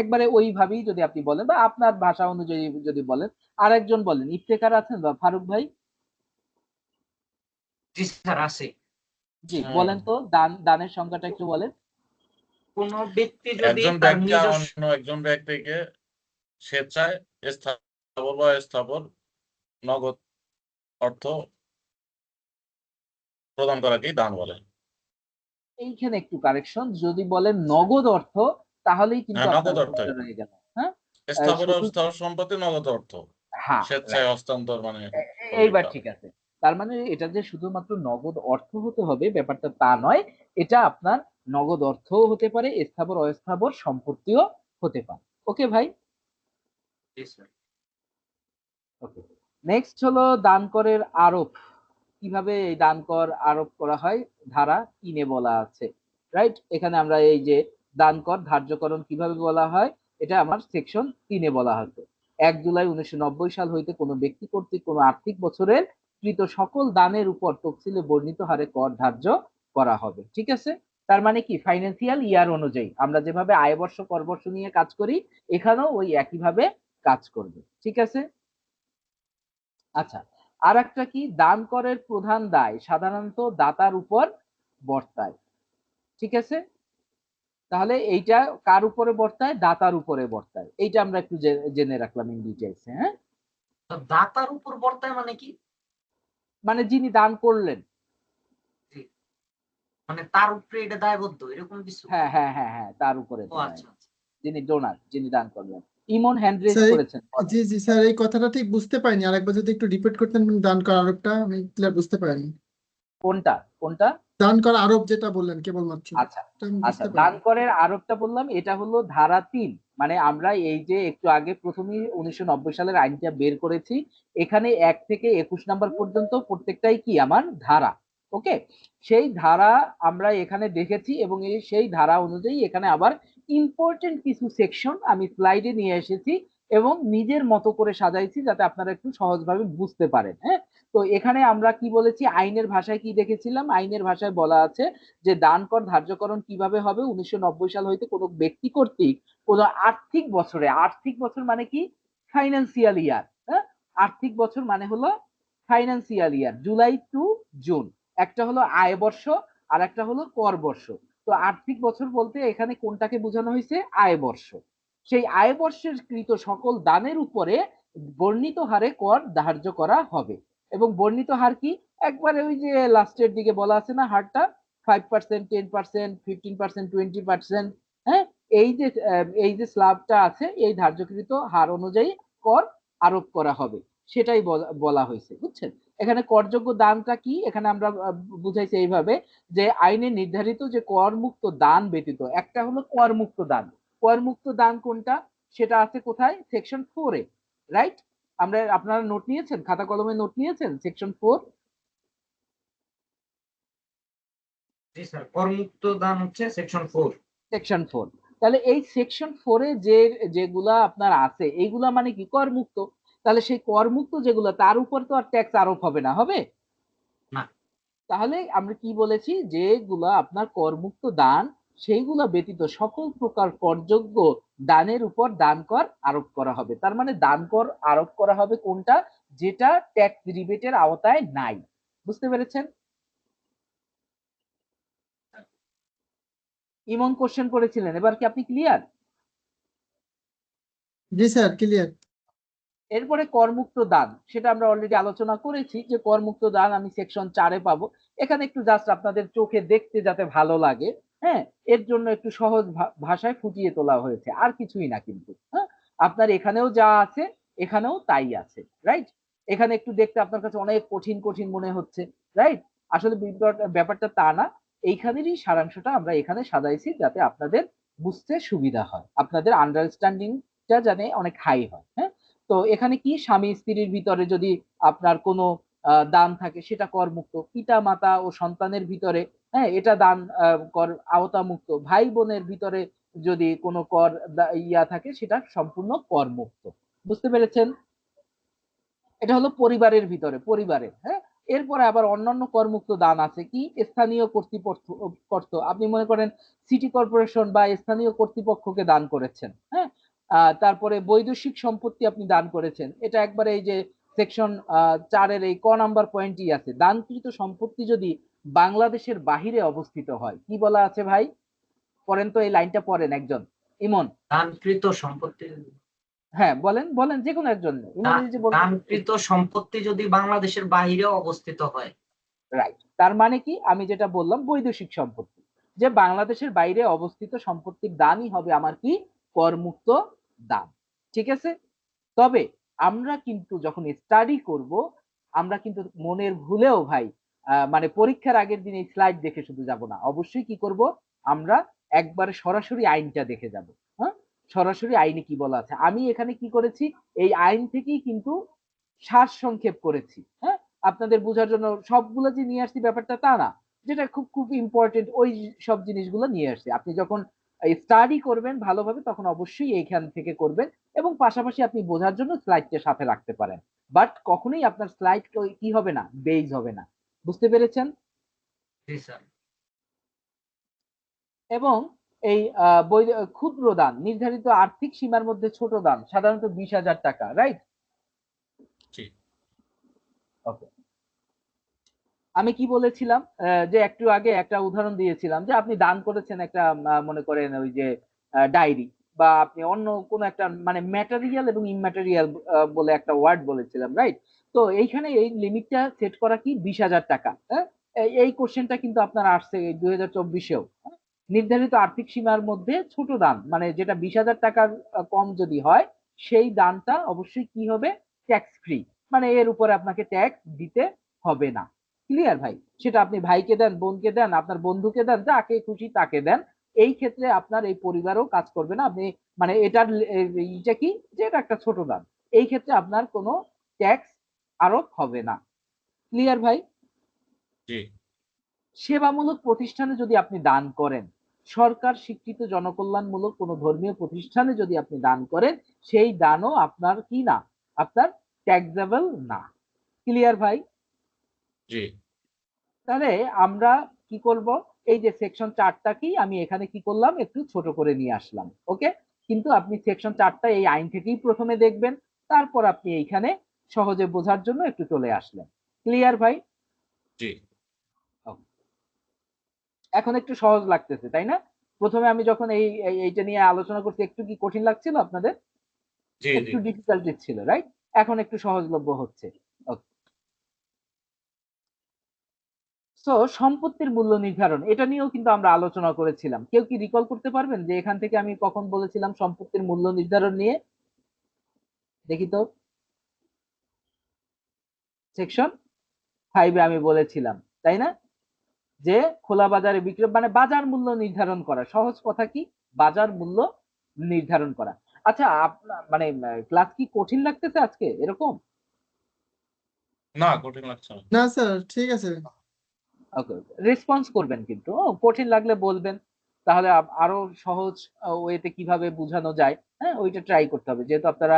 Speaker 1: একবারে ওইভাবেই যদি আপনি বলেন বা আপনার ভাষা অনুযায়ী যদি বলেন। আরেকজন বলেন, ইফতেখার আছেন বা ফারুক ভাই?
Speaker 3: জি স্যার আছে।
Speaker 1: জি
Speaker 4: হ্যাঁ।
Speaker 1: বলেন তো, দানের সংখ্যাটা একটু বলেন।
Speaker 3: কোন ব্যক্তি যদি
Speaker 4: একজন
Speaker 3: তার
Speaker 4: ব্যক্তি
Speaker 3: নিজস্ব
Speaker 4: অন্য একজন ব্যক্তিকে স্বেচ্ছায় স্থাবর বা অস্থাবর নগদ অর্থ প্রদান করাকেই দান বলে।
Speaker 1: এইখানে একটু কারেকশন, যদি বলেন নগদ অর্থ তাহলেই কিন্তু
Speaker 4: হ্যাঁ,
Speaker 1: আপনার
Speaker 4: নগদ অর্থ।
Speaker 1: উত্তরটা রয়ে গেল। হ্যাঁ
Speaker 4: স্থাবর ও
Speaker 1: শুধু
Speaker 4: অস্থাবর সম্পত্তি নগদ অর্থ
Speaker 1: হ্যাঁ
Speaker 4: স্বেচ্ছায় হস্তান্তর মানে
Speaker 1: এইবার ঠিক আছে। তার মানে এটা যে শুধুমাত্র নগদ অর্থ হতে হবে ব্যাপারটা তা নয়, এটা আপনার নগদ অর্থও হতে পারে, স্থাবর অস্থাবর সম্পত্তিও হতে পারে। ওকে ভাই,
Speaker 3: জি স্যার।
Speaker 1: ওকে। নেক্সট হলো দান করের আরোপ। কিভাবে এই দান কর আরোপ করা হয় ধারা 3-এ বলা আছে, রাইট? এখানে আমরা এই যে দান কর ধার্যকরণ কিভাবে বলা হয় এটা আমার সেকশন 3-এ বলা হতো। 1 জুলাই 1990 সাল হইতে কোনো ব্যক্তি কর্তৃক কোনো আর্থিক বছরের কৃত সকল দানের উপর তফসিলে বর্ণিত হারে কর ধার্য করা হবে। ঠিক আছে? তার মানে কি, ফাইন্যান্সিয়াল ইয়ার অনুযায়ী আমরা যেভাবে আয় বর্ষ কর বর্ষ নিয়ে কাজ করি, এখানেও ওই একইভাবে কাজ করবে। ঠিক আছে? আচ্ছা, আর একটা কি, দান করের প্রধান দায় সাধারণত দাতার উপর বর্তায়। ঠিক আছে? তাহলে এইটা কার উপরে বর্তায়? দাতার উপরে বর্তায়। এইটা আমরা একটু জেনে রাখলাম ইন ডিটেইলস। হ্যাঁ,
Speaker 3: তো দাতার উপর বর্তায় মানে কি?
Speaker 1: মানে যিনি দান করলেন।
Speaker 3: জি, মানে তার উপরে এটা দায়বদ্ধ এরকম কিছু?
Speaker 1: হ্যাঁ হ্যাঁ হ্যাঁ হ্যাঁ, তার উপরে
Speaker 3: ও
Speaker 1: দায়।
Speaker 3: আচ্ছা আচ্ছা।
Speaker 1: যিনি ডোনার, যিনি দান করলেন। ইমন হ্যান্ড রেজ
Speaker 2: স্যার
Speaker 1: করেছেন, বলেন।
Speaker 2: জি জি স্যার, এই কথাটা ঠিক বুঝতে পারিনি, আরেকবার যদি একটু রিপিট করতেন দান করা আরোপটা, আমি ক্লিয়ার বুঝতে পারিনি।
Speaker 1: কোনটা কোনটা?
Speaker 2: দান করা আরোপ যেটা বললেন কেবলমাত্র,
Speaker 1: আচ্ছা
Speaker 2: এটা আমি
Speaker 1: আচ্ছা,
Speaker 2: বুঝতে
Speaker 1: দান
Speaker 2: পারিনি।
Speaker 1: করের আরোপটা বললাম, এটা হলো ধারা 3। মানে আমরা এই যে একটু আগে প্রথমেই 1990 সালের আইনটা বের করেছি, এখানে 1 থেকে 21 নাম্বার পর্যন্ত প্রত্যেকটাই কি আমার ধারা। ওকে, সেই ধারা আমরা এখানে দেখেছি এবং সেই ধারা অনুযায়ী এখানে আবার ইম্পর্টেন্ট কিছু সেকশন আমি স্লাইডে নিয়ে এসেছি এবং নিজের মতো করে সাজাইছি যাতে আপনারা একটু সহজভাবে বুঝতে পারেন। হ্যাঁ, তো এখানে আমরা কি বলেছি, আইনের ভাষায় কি দেখেছিলাম, আইনের ভাষায় বলা আছে যে দান কর ধার্যকরণ কিভাবে হবে, 1990 সাল হইতে কোনো ব্যক্তি কর্তৃক কোনো আর্থিক বছরে, আর্থিক বছর মানে কি, ফাইন্যান্সিয়াল ইয়ার। হ্যাঁ, আর্থিক বছর মানে হলো financial year, July two June. একটা হলো আয় বর্ষ আর একটা হলো কর বর্ষ। তো আর্থিক বছর বলতে এখানে কোনটাকে বোঝানো হয়েছে? আয় বর্ষ। সেই আয় বর্ষের কৃত সকল দানের উপরে বর্ণিত হারে কর ধার্য করা হবে। এবং বর্ণিত হার কি, একবারে ওই যে লাস্টের দিকে বলা আছে না হারটা, 5%, 10%, 15%, 20%। হ্যাঁ, এই যে স্ল্যাবটা আছে এই ধার্যকৃত হার অনুযায়ী কর আরোপ করা হবে, সেটাই বলা হয়েছে। বুঝছেন? এখানে করযোগ্য দানটা কি, এখানে আমরা বুঝাইছি এইভাবে যে আইনে নির্ধারিত যে করমুক্ত দান ব্যতীত, একটা হলো করমুক্ত দান। করমুক্ত দান কোনটা, সেটা আছে কোথায়? সেকশন 4-এ, রাইট? আপনারা নোট নিয়েছেন, খাতা কলমে নোট নিয়েছেন? সেকশন 4।
Speaker 3: জি স্যার, করমুক্ত দান হচ্ছে সেকশন 4।
Speaker 1: সেকশন 4। তাহলে এই সেকশন 4-এ যেগুলা আপনার আছে এইগুলা মানে কি, করমুক্ত। তাহলে সেই করমুক্ত যেগুলো, তার উপর তো আর ট্যাক্স আরোপ হবে না, হবে?
Speaker 3: না।
Speaker 1: তাহলে আমরা কি বলেছি, যেগুলা আপনার করমুক্ত দান সেইগুলা ব্যতীত সকল প্রকার করযোগ্য দানের উপর দান কর আরোপ করা হবে। তার মানে দান কর আরোপ করা হবে কোনটা, যেটা ট্যাক্স রিবেটের আওতায় নাই। বুঝতে পেরেছেন? ইমন কোশ্চেন করেছিলেন, এবার কি আপনি ক্লিয়ার?
Speaker 2: জি স্যার, ক্লিয়ার।
Speaker 1: এরপরে করমুক্ত দান, সেটা আমরা অলরেডি আলোচনা করেছি যে করমুক্ত দান আমি সেকশন 4-এ পাবো। এখানে একটু জাস্ট আপনাদের চোখে দেখতে যাতে ভালো লাগে, হ্যাঁ, এর জন্য একটু সহজ ভাষায় ফুটিয়ে তোলা হয়েছে, আর কিছুই না কিন্তু। হ্যাঁ, আপনার এখানেও যা আছে এখানেও তাই আছে, রাইট? এখানে একটু দেখতে আপনার কাছে অনেক কঠিন কঠিন মনে হচ্ছে, রাইট? আসলে ব্যাপারটা তা না। এইখানেরই সারাংশটা আমরা এখানে সাজাইছি যাতে আপনাদের বুঝতে সুবিধা হয়, আপনাদের আন্ডারস্ট্যান্ডিংটা জানে অনেক হাই হয়। হ্যাঁ, তো এখানে কি স্বামী স্ত্রীর ভিতরে যদি আপনার কোনো দান থাকে সেটা কর মুক্ত, পিতা মাতা ও সন্তানের ভিতরে, হ্যাঁ, এটা দান কর আওতা মুক্ত, ভাই বোনের ভিতরে যদি কোনো কর ইয়া থাকে সেটা সম্পূর্ণ কর মুক্ত। বুঝতে পেরেছেন? এটা হলো পরিবারের ভিতরে, পরিবারের। হ্যাঁ, এরপরে আবার অন্যান্য করমুক্ত দান আছে কি স্থানীয় কর্তৃপক্ষ, আপনি মনে করেন সিটি কর্পোরেশন বা স্থানীয় কর্তৃপক্ষকে দান করেছেন। হ্যাঁ, তারপরে বৈদেশিক সম্পত্তি আপনি দান করেছেন, এটা একবারে এই যে সেকশন 4-এর এই ক নাম্বার পয়েন্টই আছে, দানকৃত সম্পত্তি যদি বাংলাদেশের বাহিরে অবস্থিত হয়। কি বলা আছে ভাই? পড়েন তো, এই লাইনটা পড়েন একজন। ইমন।
Speaker 3: দানকৃত সম্পত্তি,
Speaker 1: হ্যাঁ, বলেন বলেন, যে কোনো একজন। ইমন যে বলবেন।
Speaker 3: দানকৃত সম্পত্তি যদি বাংলাদেশের বাইরে অবস্থিত হয়।
Speaker 1: রাইট, তার মানে কি আমি যেটা বললাম বৈদেশিক সম্পত্তি, যে বাংলাদেশের বাইরে অবস্থিত সম্পত্তির দানই হবে আমার কি করমুক্ত দান। ঠিক আছে? তবে আমরা কিন্তু যখন স্টাডি করব, আমরা কিন্তু মনের ভুলেও ভাই মানে পরীক্ষার আগের দিন এই স্লাইড দেখে শুধু যাব না, অবশ্যই কি করব, আমরা একবারে সরাসরি আইনটা দেখে যাব। হ্যাঁ, সরাসরি আইনে কি বলা আছে। আমি এখানে কি করেছি, এই আইন থেকেই কিন্তু সার সংক্ষেপ করেছি। হ্যাঁ, আপনাদের বোঝার জন্য সবগুলো যে নিয়ে আসছি ব্যাপারটা তা না, যেটা খুব খুব ইম্পর্টেন্ট ওই সব জিনিসগুলো নিয়ে আসছি। আপনি যখন স্টাডি করবেন ভালোভাবে তখন অবশ্যই এইখান থেকে করবেন, এবং পাশাপাশি আপনি বোঝার জন্য স্লাইডটা সাথে রাখতে পারেন, বাট কখনোই আপনার স্লাইড কি হবে না, বেজ হবে না। বুঝতে পেরেছেন?
Speaker 3: জি স্যার।
Speaker 1: এবং এই ক্ষুদ্র দান নির্ধারিত আর্থিক সীমার মধ্যে ছোট দান সাধারণত 20,000 টাকা, রাইট?
Speaker 4: জি।
Speaker 1: ওকে, আমি কি বলেছিলাম যে একটু আগে একটা উদাহরণ দিয়েছিলাম যে আপনি দান করেছেন একটা মনে করেন ওই যে ডায়েরি, বা আপনি অন্য কোনো একটা মানে ম্যাটেরিয়াল এবং ইমম্যাটেরিয়াল বলে একটা ওয়ার্ড বলেছিলাম, রাইট? তো এইখানে এই লিমিটটা সেট করা কি 20,000 টাকা। হ্যাঁ, এই কোশ্চেনটা কিন্তু আপনার আসছে 2024-এও। নির্ধারিত আর্থিক সীমার মধ্যে ছোট দান মানে যেটা 20,000 টাকার কম যদি হয়, সেই দানটা অবশ্যই কি হবে, ট্যাক্স ফ্রি, মানে এর উপরে আপনাকে ট্যাক্স দিতে হবে না। ক্লিয়ার ভাই? সেটা আপনি ভাইকে দেন, বোনকে দেন, আপনার বন্ধুকে দেন, যাকে খুশি তাকে দেন। এই ক্ষেত্রে আপনার এই পরিবারও কাজ করবে না। আপনি মানে এটার এইটা কি, যে এটা একটা ছোট দান, এই ক্ষেত্রে আপনার কোনো ট্যাক্স আরোপ হবে না। ক্লিয়ার ভাই?
Speaker 4: জি।
Speaker 1: সেবামূলক প্রতিষ্ঠানে যদি আপনি দান করেন, সরকার স্বীকৃত জনকল্যাণমূলক কোনো ধর্মীয় প্রতিষ্ঠানে যদি আপনি দান করেন, সেই দানও আপনার কি না, আপনার ট্যাক্সেবল না। ক্লিয়ার ভাই?
Speaker 4: জি।
Speaker 1: তাহলে আমরা কি করব, এই যে সেকশন 4টা কি আমি এখানে কি করলাম, একটু ছোট করে নিয়ে আসলাম। ওকে, কিন্তু আপনি সেকশন 4টা এই আইন থেকেই প্রথমে দেখবেন, তারপর আপনি এইখানে সহজে বোঝার জন্য একটু চলে আসলেন। ক্লিয়ার ভাই?
Speaker 4: জি।
Speaker 1: এখন একটু সহজ লাগতেছে তাই না? প্রথমে আমি যখন এইটা নিয়ে আলোচনা করছি একটু কি কঠিন লাগছিল আপনাদের?
Speaker 4: জি।
Speaker 1: একটু
Speaker 4: জি।
Speaker 1: ডিফিকাল্টি ছিল, রাইট? এখন একটু সহজলভ্য হচ্ছে। সো সম্পত্তির মূল্য নির্ধারণ, এটা নিয়েও কিন্তু আমরা আলোচনা করেছিলাম। কেউ কি রিকল করতে পারবেন যে এখান থেকে আমি কখন বলেছিলাম সম্পত্তির মূল্য নির্ধারণ নিয়ে? দেখি তো, সেকশন 5-এ আমি বলেছিলাম, তাই না? যে খোলা বাজারে বিক্রি মানে বাজার মূল্য নির্ধারণ করা, সহজ কথা কি বাজার মূল্য নির্ধারণ করা। আচ্ছা, আপনার মানে ক্লাস কি কঠিন লাগতেছে আজকে এরকম?
Speaker 4: না, কঠিন লাগছে না।
Speaker 2: না স্যার, ঠিক আছে।
Speaker 1: ওকে, রেসপন্স করবেন কিন্তু কঠিন লাগলে বলবেন, তাহলে আরো সহজ ওয়েতে কিভাবে বোঝানো যায়, হ্যাঁ, ওইটা ট্রাই করতে হবে। যেহেতু আপনারা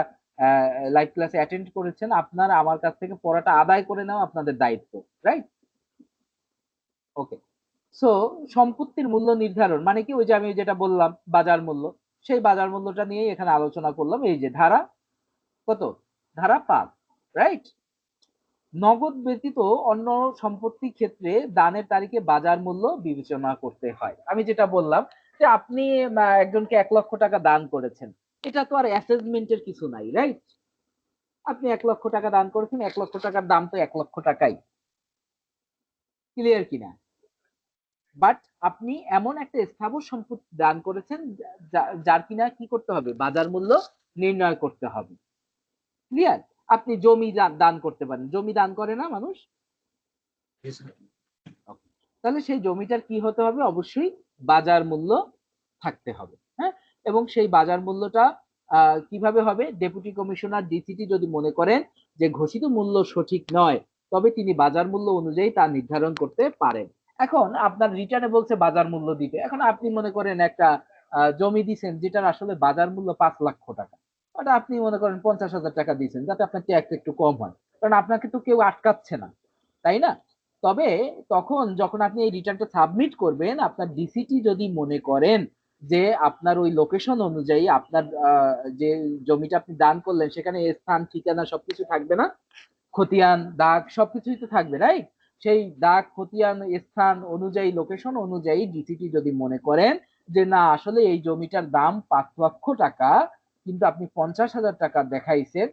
Speaker 1: লাইভ ক্লাসে অ্যাটেন্ড করেছেন, আপনারা আমার কাছ থেকে পড়াটা আদায় করে নেওয়া আপনাদের দায়িত্ব, রাইট? ওকে, সো সম্পত্তির মূল্য নির্ধারণ মানে কি, ওই যে আমি যেটা বললাম বাজার মূল্য, সেই বাজার মূল্যটা নিয়ে এখানে আলোচনা করলাম। এই যে ধারা কত, ধারা 5, রাইট? নগদ ব্যতীত অন্য সম্পত্তির ক্ষেত্রে দানের তারিখে বাজার মূল্য বিবেচনা করতে হয়। আমি যেটা বললাম যে আপনি একজনকে 1 লক্ষ টাকা দান করেছেন, এটা তো আর অ্যাসেসমেন্টের কিছু নাই, রাইট? আপনি 1 লক্ষ টাকা দান করেছেন, 1 লক্ষ টাকার দাম তো 1 লক্ষ টাকাই। ক্লিয়ার কিনা? বাট আপনি এমন একটা স্থাবর সম্পত্তি দান করেছেন যার কিনা কি করতে হবে, বাজার মূল্য নির্ণয় করতে হবে। ক্লিয়ার? আপনি জমি দান করতে পারেন, জমি দান করে না মানুষ?
Speaker 3: জি স্যার।
Speaker 1: তাহলে সেই জমিটার কি হতে হবে? অবশ্যই বাজার মূল্য থাকতে হবে। হ্যাঁ, এবং সেই বাজার মূল্যটা কিভাবে হবে? ডেপুটি কমিশনার ডিসিটি যদি মনে করেন যে ঘোষিত মূল্য সঠিক নয়, তবে তিনি বাজার মূল্য অনুযায়ী তা নির্ধারণ করতে পারেন। এখন আপনার রিটার্নে বলছে বাজার মূল্য দিতে। এখন আপনি মনে করেন একটা জমি দিছেন যেটার আসলে বাজার মূল্য 5 লক্ষ টাকা, ওটা আপনি মনে করেন 50,000 টাকা দিয়েছেন যাতে আপনার ট্যাক্স একটু কম হয়, কারণ আপনাকে তো কেউ আটকাচ্ছে না, তাই না? তবে তখন যখন আপনি এই রিটার্নটা সাবমিট করবেন, আপনার ডিসিটি যদি মনে করেন যে আপনার ওই লোকেশন অনুযায়ী আপনার যে জমিটা আপনি দান করলেন সেখানে স্থান, ঠিকানা সবকিছু থাকবে না, খতিয়ান, দাগ সবকিছুই তো থাকবে, রাইট? সেই দাগ, খতিয়ান, স্থান অনুযায়ী, লোকেশন অনুযায়ী ডিসিটি যদি মনে করেন যে না আসলে এই জমিটার দাম 5 লক্ষ টাকা কিন্তু আপনি 50,000 টাকা দেখাইছেন,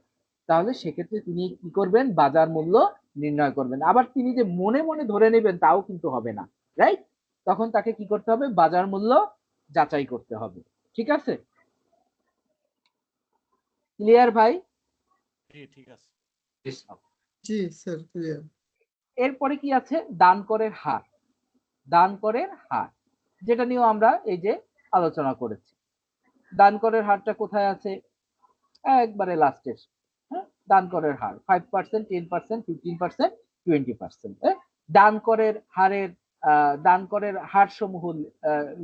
Speaker 1: তাহলে সেক্ষেত্রে তিনি কি করবেন? বাজার মূল্য নির্ণয় করবেন। আবার তিনি যে মনে মনে ধরে নেবেন তাও কিন্তু হবে না, রাইট? তখন তাকে কি করতে হবে? বাজার মূল্য যাচাই করতে হবে। ঠিক আছে? ক্লিয়ার ভাই?
Speaker 4: জি ঠিক আছে।
Speaker 3: জি স্যার।
Speaker 2: জি স্যার, ক্লিয়ার।
Speaker 1: এরপরে কি আছে? দান করের হার। দান করের হার, যেটা নিয়েও আমরা এই যে আলোচনা করেছি। দান করের হারটা কোথায় আছে? একবারে লাস্টের। হ্যাঁ, দান করের হার 5%, 10%, 15%, 20%। দান করের হারের দান করের হার সমূহ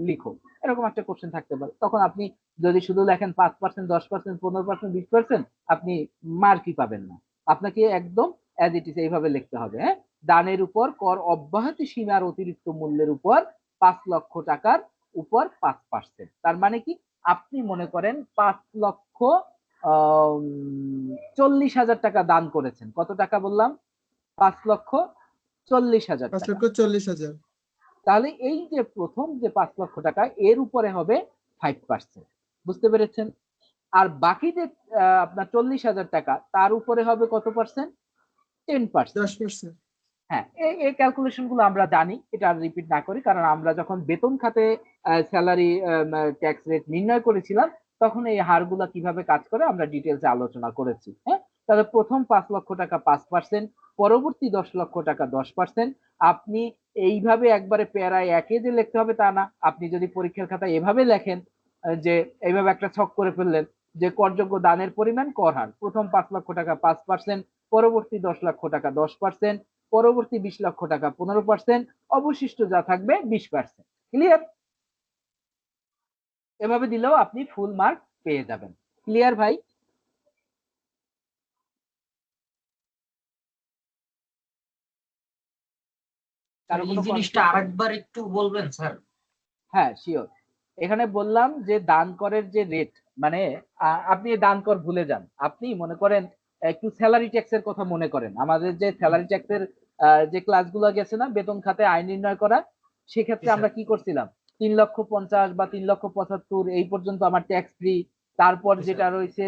Speaker 1: লিখো, এরকম একটা কোশ্চেন থাকতে পারে। তখন আপনি যদি শুধু লেখেন 5%, 10%, 15%, 20%, আপনি মার্কই পাবেন না। আপনাকে একদম অ্যাজ ইট ইজ এইভাবে লিখতে হবে। হ্যাঁ, দানের উপর কর অব্যাহতি সীমার অতিরিক্ত মূল্যের উপর 5 লক্ষ টাকার উপর 5%। তার মানে কি? আপনি মনে করেন 5,40,000 টাকা দান করেছেন। কত টাকা বললাম? 5,40,000 টাকা।
Speaker 2: 5,40,000।
Speaker 1: তাহলে এই যে প্রথম যে 5 লক্ষ টাকা এর উপরে হবে 5%। বুঝতে পেরেছেন? আর বাকি যে আপনার 40,000 টাকা তার উপরে হবে কত পার্সেন্ট? 10%।
Speaker 2: 10%।
Speaker 1: হ্যাঁ, এই ক্যালকুলেশন গুলো আমরা জানি, এটা আর রিপিট না করি, কারণ আমরা যখন বেতন খাতে স্যালারি ট্যাক্স রেট নির্ণয় করেছিলাম তখন এই হারগুলা কিভাবে কাজ করে আমরা ডিটেলসে আলোচনা করেছি। হ্যাঁ, তাহলে প্রথম 5 লক্ষ টাকা 5%, পরবর্তী 10 লক্ষ টাকা 10%। আপনি এইভাবে একবারে প্যারায় একে যে লিখতে হবে তা না, আপনি যদি পরীক্ষার খাতায় এভাবে লেখেন যে এইভাবে একটা ছক করে ফেললেন যে করযোগ্য দানের পরিমাণ কর হার, প্রথম 5 লক্ষ টাকা 5%, পরবর্তী 10 লক্ষ টাকা 10%, পরবর্তী 20 লক্ষ টাকা 15%, অবশিষ্ট যা থাকবে 20%। ক্লিয়ার? এভাবে দিলেও আপনি ফুল মার্ক পেয়ে যাবেন। ক্লিয়ার ভাই? কারো
Speaker 3: এই
Speaker 1: কোনো
Speaker 3: জিনিসটা
Speaker 1: কনফিউশন?
Speaker 3: আরেকবার একটু বলবেন স্যার?
Speaker 1: হ্যাঁ, শিওর। এখানে বললাম যে দান করের যে রেট, মানে আপনি দান কর ভুলে যান। আপনি মনে করেন একটু স্যালারি ট্যাক্সের কথা মনে করেন। আমাদের যে স্যালারি ট্যাক্সের যে ক্লাসগুলো গেছে না বেতন খাতে আয় নির্ণয় করা, সেক্ষেত্রে
Speaker 3: জি স্যার।
Speaker 1: আমরা কি করছিলাম? 3,50,000 বা 3,75,000 এই পর্যন্ত আমার ট্যাক্স ফ্রি। তারপর
Speaker 3: জি
Speaker 1: যেটা
Speaker 3: স্যার।
Speaker 1: রয়েছে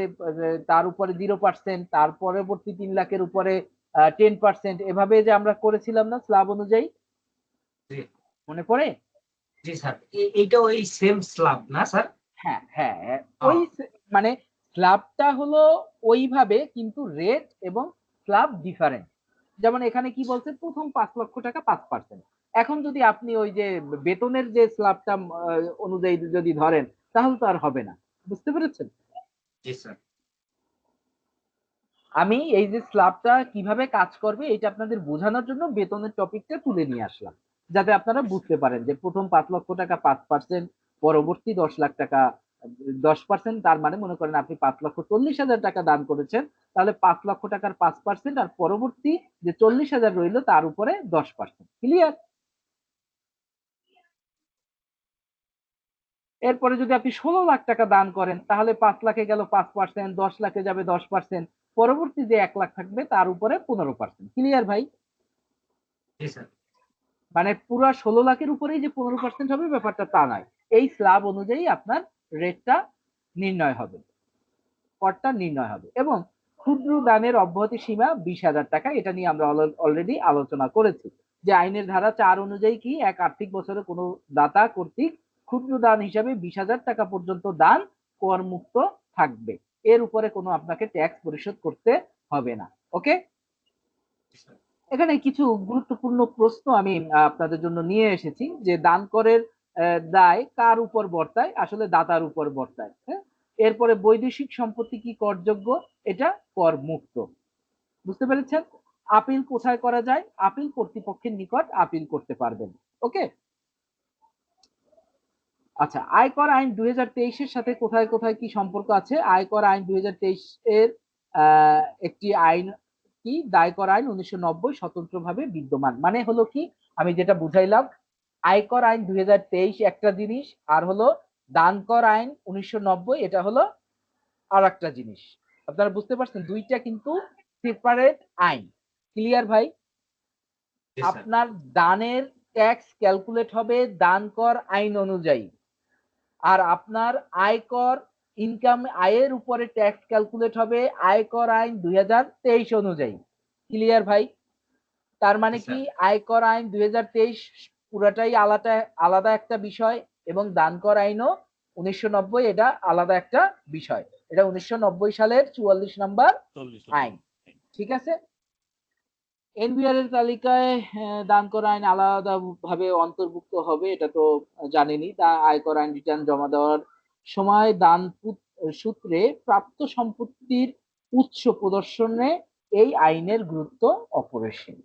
Speaker 1: তার উপরে 0%, তার পরবর্তী 3 লাখের উপরে 10%, এভাবে যে আমরা করেছিলাম না স্ল্যাব অনুযায়ী?
Speaker 3: জি।
Speaker 1: মনে পড়ে?
Speaker 3: জি স্যার। এইটা ওই সেম স্ল্যাব না স্যার?
Speaker 1: হ্যাঁ, হ্যাঁ, হ্যাঁ,
Speaker 3: ও,
Speaker 1: ওই মানে স্ল্যাবটা হলো ওইভাবে, কিন্তু রেট এবং স্ল্যাব ডিফারেন্ট। যেমন এখানে কি বলছে? প্রথম 5 লক্ষ টাকা 5%। এখন যদি আপনি ওই যে বেতনের যে স্ল্যাবটা অনুযায়ী যদি ধরেন তাহলে তো আর হবে না। বুঝতে পেরেছেন?
Speaker 3: জি স্যার।
Speaker 1: আমি এই যে স্ল্যাবটা কিভাবে কাজ করবে এটা আপনাদের বোঝানোর জন্য বেতনের টপিকটা তুলে নিয়ে আসলাম, যাতে আপনারা বুঝতে পারেন যে প্রথম 5 লক্ষ টাকা 5%, পরবর্তী 10 লাখ টাকা 10%। তার মানে মনে করেন আপনি 5,40,000 টাকা দান করেছেন, তাহলে 5 লক্ষ টাকার 5% আর পরবর্তী যে 40,000 রইলো তার উপরে 10%। ক্লিয়ার? এরপরে যদি আপনি 16 লাখ টাকা দান করেন তাহলে 5 লাখে গেল 5%, 10 লাখে যাবে 10%, পরবর্তী যে 1 লাখ থাকবে তার উপরে 15%। ক্লিয়ার ভাই?
Speaker 3: জি স্যার।
Speaker 1: মানে পুরো 16 লাখের উপরেই যে 15% হবে ব্যাপারটা তা নয়। এই স্ল্যাব অনুযায়ী আপনার রেটটা নির্ণয় হবে, করটা নির্ণয় হবে। এবং ক্ষুদ্র দানের অব্যাহতি সীমা 20,000 টাকা, এটা নিয়ে আমরা অলরেডি আলোচনা করেছি যে আইনের ধারা 4 অনুযায়ী কি এক আর্থিক বছরে কোনো দাতা কর্তৃক ক্ষুদ্র দান হিসাবে 20,000 টাকা পর্যন্ত দান করমুক্ত থাকবে। এর উপরে কোনো আপনাকে ট্যাক্স পরিশোধ করতে হবে না। ওকে, এখানে কিছু গুরুত্বপূর্ণ প্রশ্ন আমি আপনাদের জন্য নিয়ে এসেছি যে দান করের দায় কার উপর বর্তায়, আসলে দাতার উপর বর্তায়। হ্যাঁ, এরপরে বৈদেশিক সম্পত্তি কি করযোগ্য, এটা কর মুক্ত। বুঝতে পেরেছেন? আপিল কোথায় করা যায়? আপিল কর্তৃপক্ষের নিকট আপিল করতে পারবেন। ওকে, আচ্ছা, আয়কর আইন 2023 এর সাথে কোথায় কোথায় কি সম্পর্ক আছে? আয়কর আইন 2023 এর একটি আইন কি, দায়কর আইন 1990 স্বতন্ত্রভাবে বিদ্যমান। মানে হলো কি, আমি যেটা বুঝাইলাম, আয়কর আইন 2023 একটা জিনিস, আর হলো দানকর আইন 1990 এটা হলো আর একটা জিনিস। আপনারা বুঝতে পারছেন, দুইটা কিন্তু সেপারেট আইন। ক্লিয়ার ভাই? আপনার দানের ট্যাক্স ক্যালকুলেট হবে দানকর আইন অনুযায়ী, আর আপনার আয়কর ইনকাম আয়ের উপরে ট্যাক্স ক্যালকুলেট হবে আয়কর আইন 2023 অনুযায়ী। ক্লিয়ার ভাই? তার মানে কি, আয়কর আইন 2023 পুরাটাই আলাদা আলাদা একটা বিষয়, এবং দানকর আইনও 1990 এটা আলাদা একটা বিষয়। এটা 1990 সালের 44 নম্বর
Speaker 4: 40
Speaker 1: আইন। ঠিক আছে? এনবিআর এর তালিকায় দান করা আইন আলাদা ভাবে অন্তর্ভুক্ত হবে, এটা তো জানেনই। তা আয়কর আইন রিটার্ন জমা দেওয়ার সময় দান সূত্রে প্রাপ্ত সম্পত্তির উৎস প্রদর্শনে এই আইনের গুরুত্ব অপরিসীম।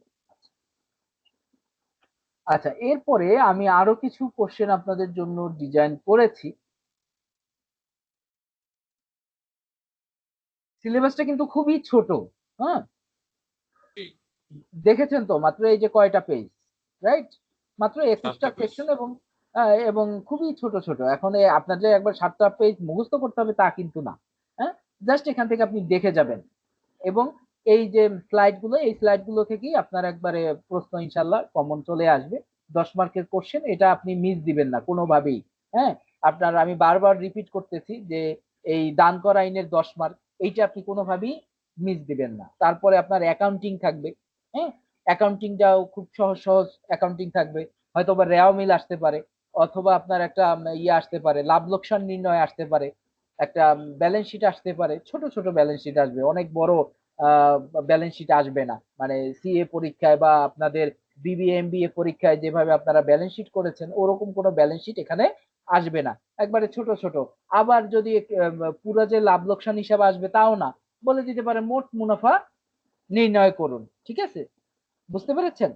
Speaker 1: আচ্ছা, এরপরে আমি আরো কিছু কোশ্চেন আপনাদের জন্য ডিজাইন করেছি। সিলেবাসটা কিন্তু খুবই ছোট। হ্যাঁ, দেখেছেন তো, মাত্র এই যে কয়টা পেজ, রাইট? মাত্র 21টা সেকশন, এবং খুবই ছোট ছোট। এখন আপনার যে একবার 7টা পেজ মুখস্থ করতে হবে তা কিন্তু না। হ্যাঁ, জাস্ট এখান থেকে আপনি দেখে যাবেন, এবং এই যে স্লাইড গুলো, এই স্লাইড গুলো থেকেই আপনার একবারে প্রশ্ন ইনশাল্লাহ কমন চলে আসবে। 10 মার্কের কোশ্চেন, এটা আপনি মিস দিবেন না কোনোভাবেই। হ্যাঁ, আপনার আমি বারবার রিপিট করতেছি যে এই দান করা আইনের 10 মার্ক, এইটা আপনি কোনোভাবেই মিস দিবেন না। তারপরে আপনার অ্যাকাউন্টিং থাকবে। হ্যাঁ, অ্যাকাউন্টিংটাও খুব সহজ সহজ অ্যাকাউন্টিং থাকবে। হয়তো বা রেওয়া মিল আসতে পারে, অথবা আপনার একটা ইয়ে আসতে পারে, লাভ লোকসান নির্ণয় আসতে পারে, একটা ব্যালেন্স শিট আসতে পারে। ছোট ছোট ব্যালেন্স শিট আসবে, অনেক বড় ব্যালেন্স শিট আসবে না। মানে সিএ পরীক্ষায় বা আপনাদের বিবিএ এমবিএ পরীক্ষায় যেভাবে আপনারা ব্যালেন্স শিট করেছেন, ওরকম কোনো ব্যালেন্স শিট এখানে আসবে না, একবারে ছোট ছোট। আবার যদি পুরো যে লাভ লোকসান হিসাব আসবে তাও না, বলে দিতে পারে মোট মুনাফা নির্ণয় করুন। ঠিক আছে? বুঝতে পেরেছেন?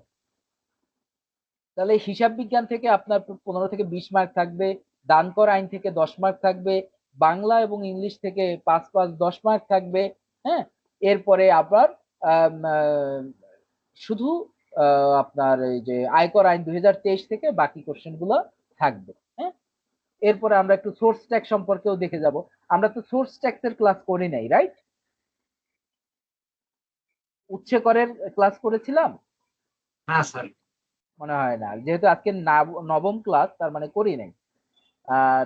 Speaker 1: তাহলে হিসাব বিজ্ঞান থেকে আপনার 15 থেকে 20 মার্ক থাকবে, দান কর আইন থেকে 10 মার্ক থাকবে, বাংলা এবং ইংলিশ থেকে 5 10 মার্ক থাকবে। হ্যাঁ, এরপরে আবার শুধু আপনার এই যে আয়কর আইন 2023 থেকে বাকি কোশ্চেন গুলো থাকবে। হ্যাঁ, এরপরে আমরা একটু সোর্স ট্যাক্স সম্পর্কেও দেখে যাব। আমরা তো সোর্স ট্যাক্স এর ক্লাস করি নাই, রাইট? উৎসে করের ক্লাস করেছিলাম
Speaker 3: হ্যাঁ স্যার।
Speaker 1: মনে হয় না, যেহেতু আজকে নবম ক্লাস, তার মানে করি নাই।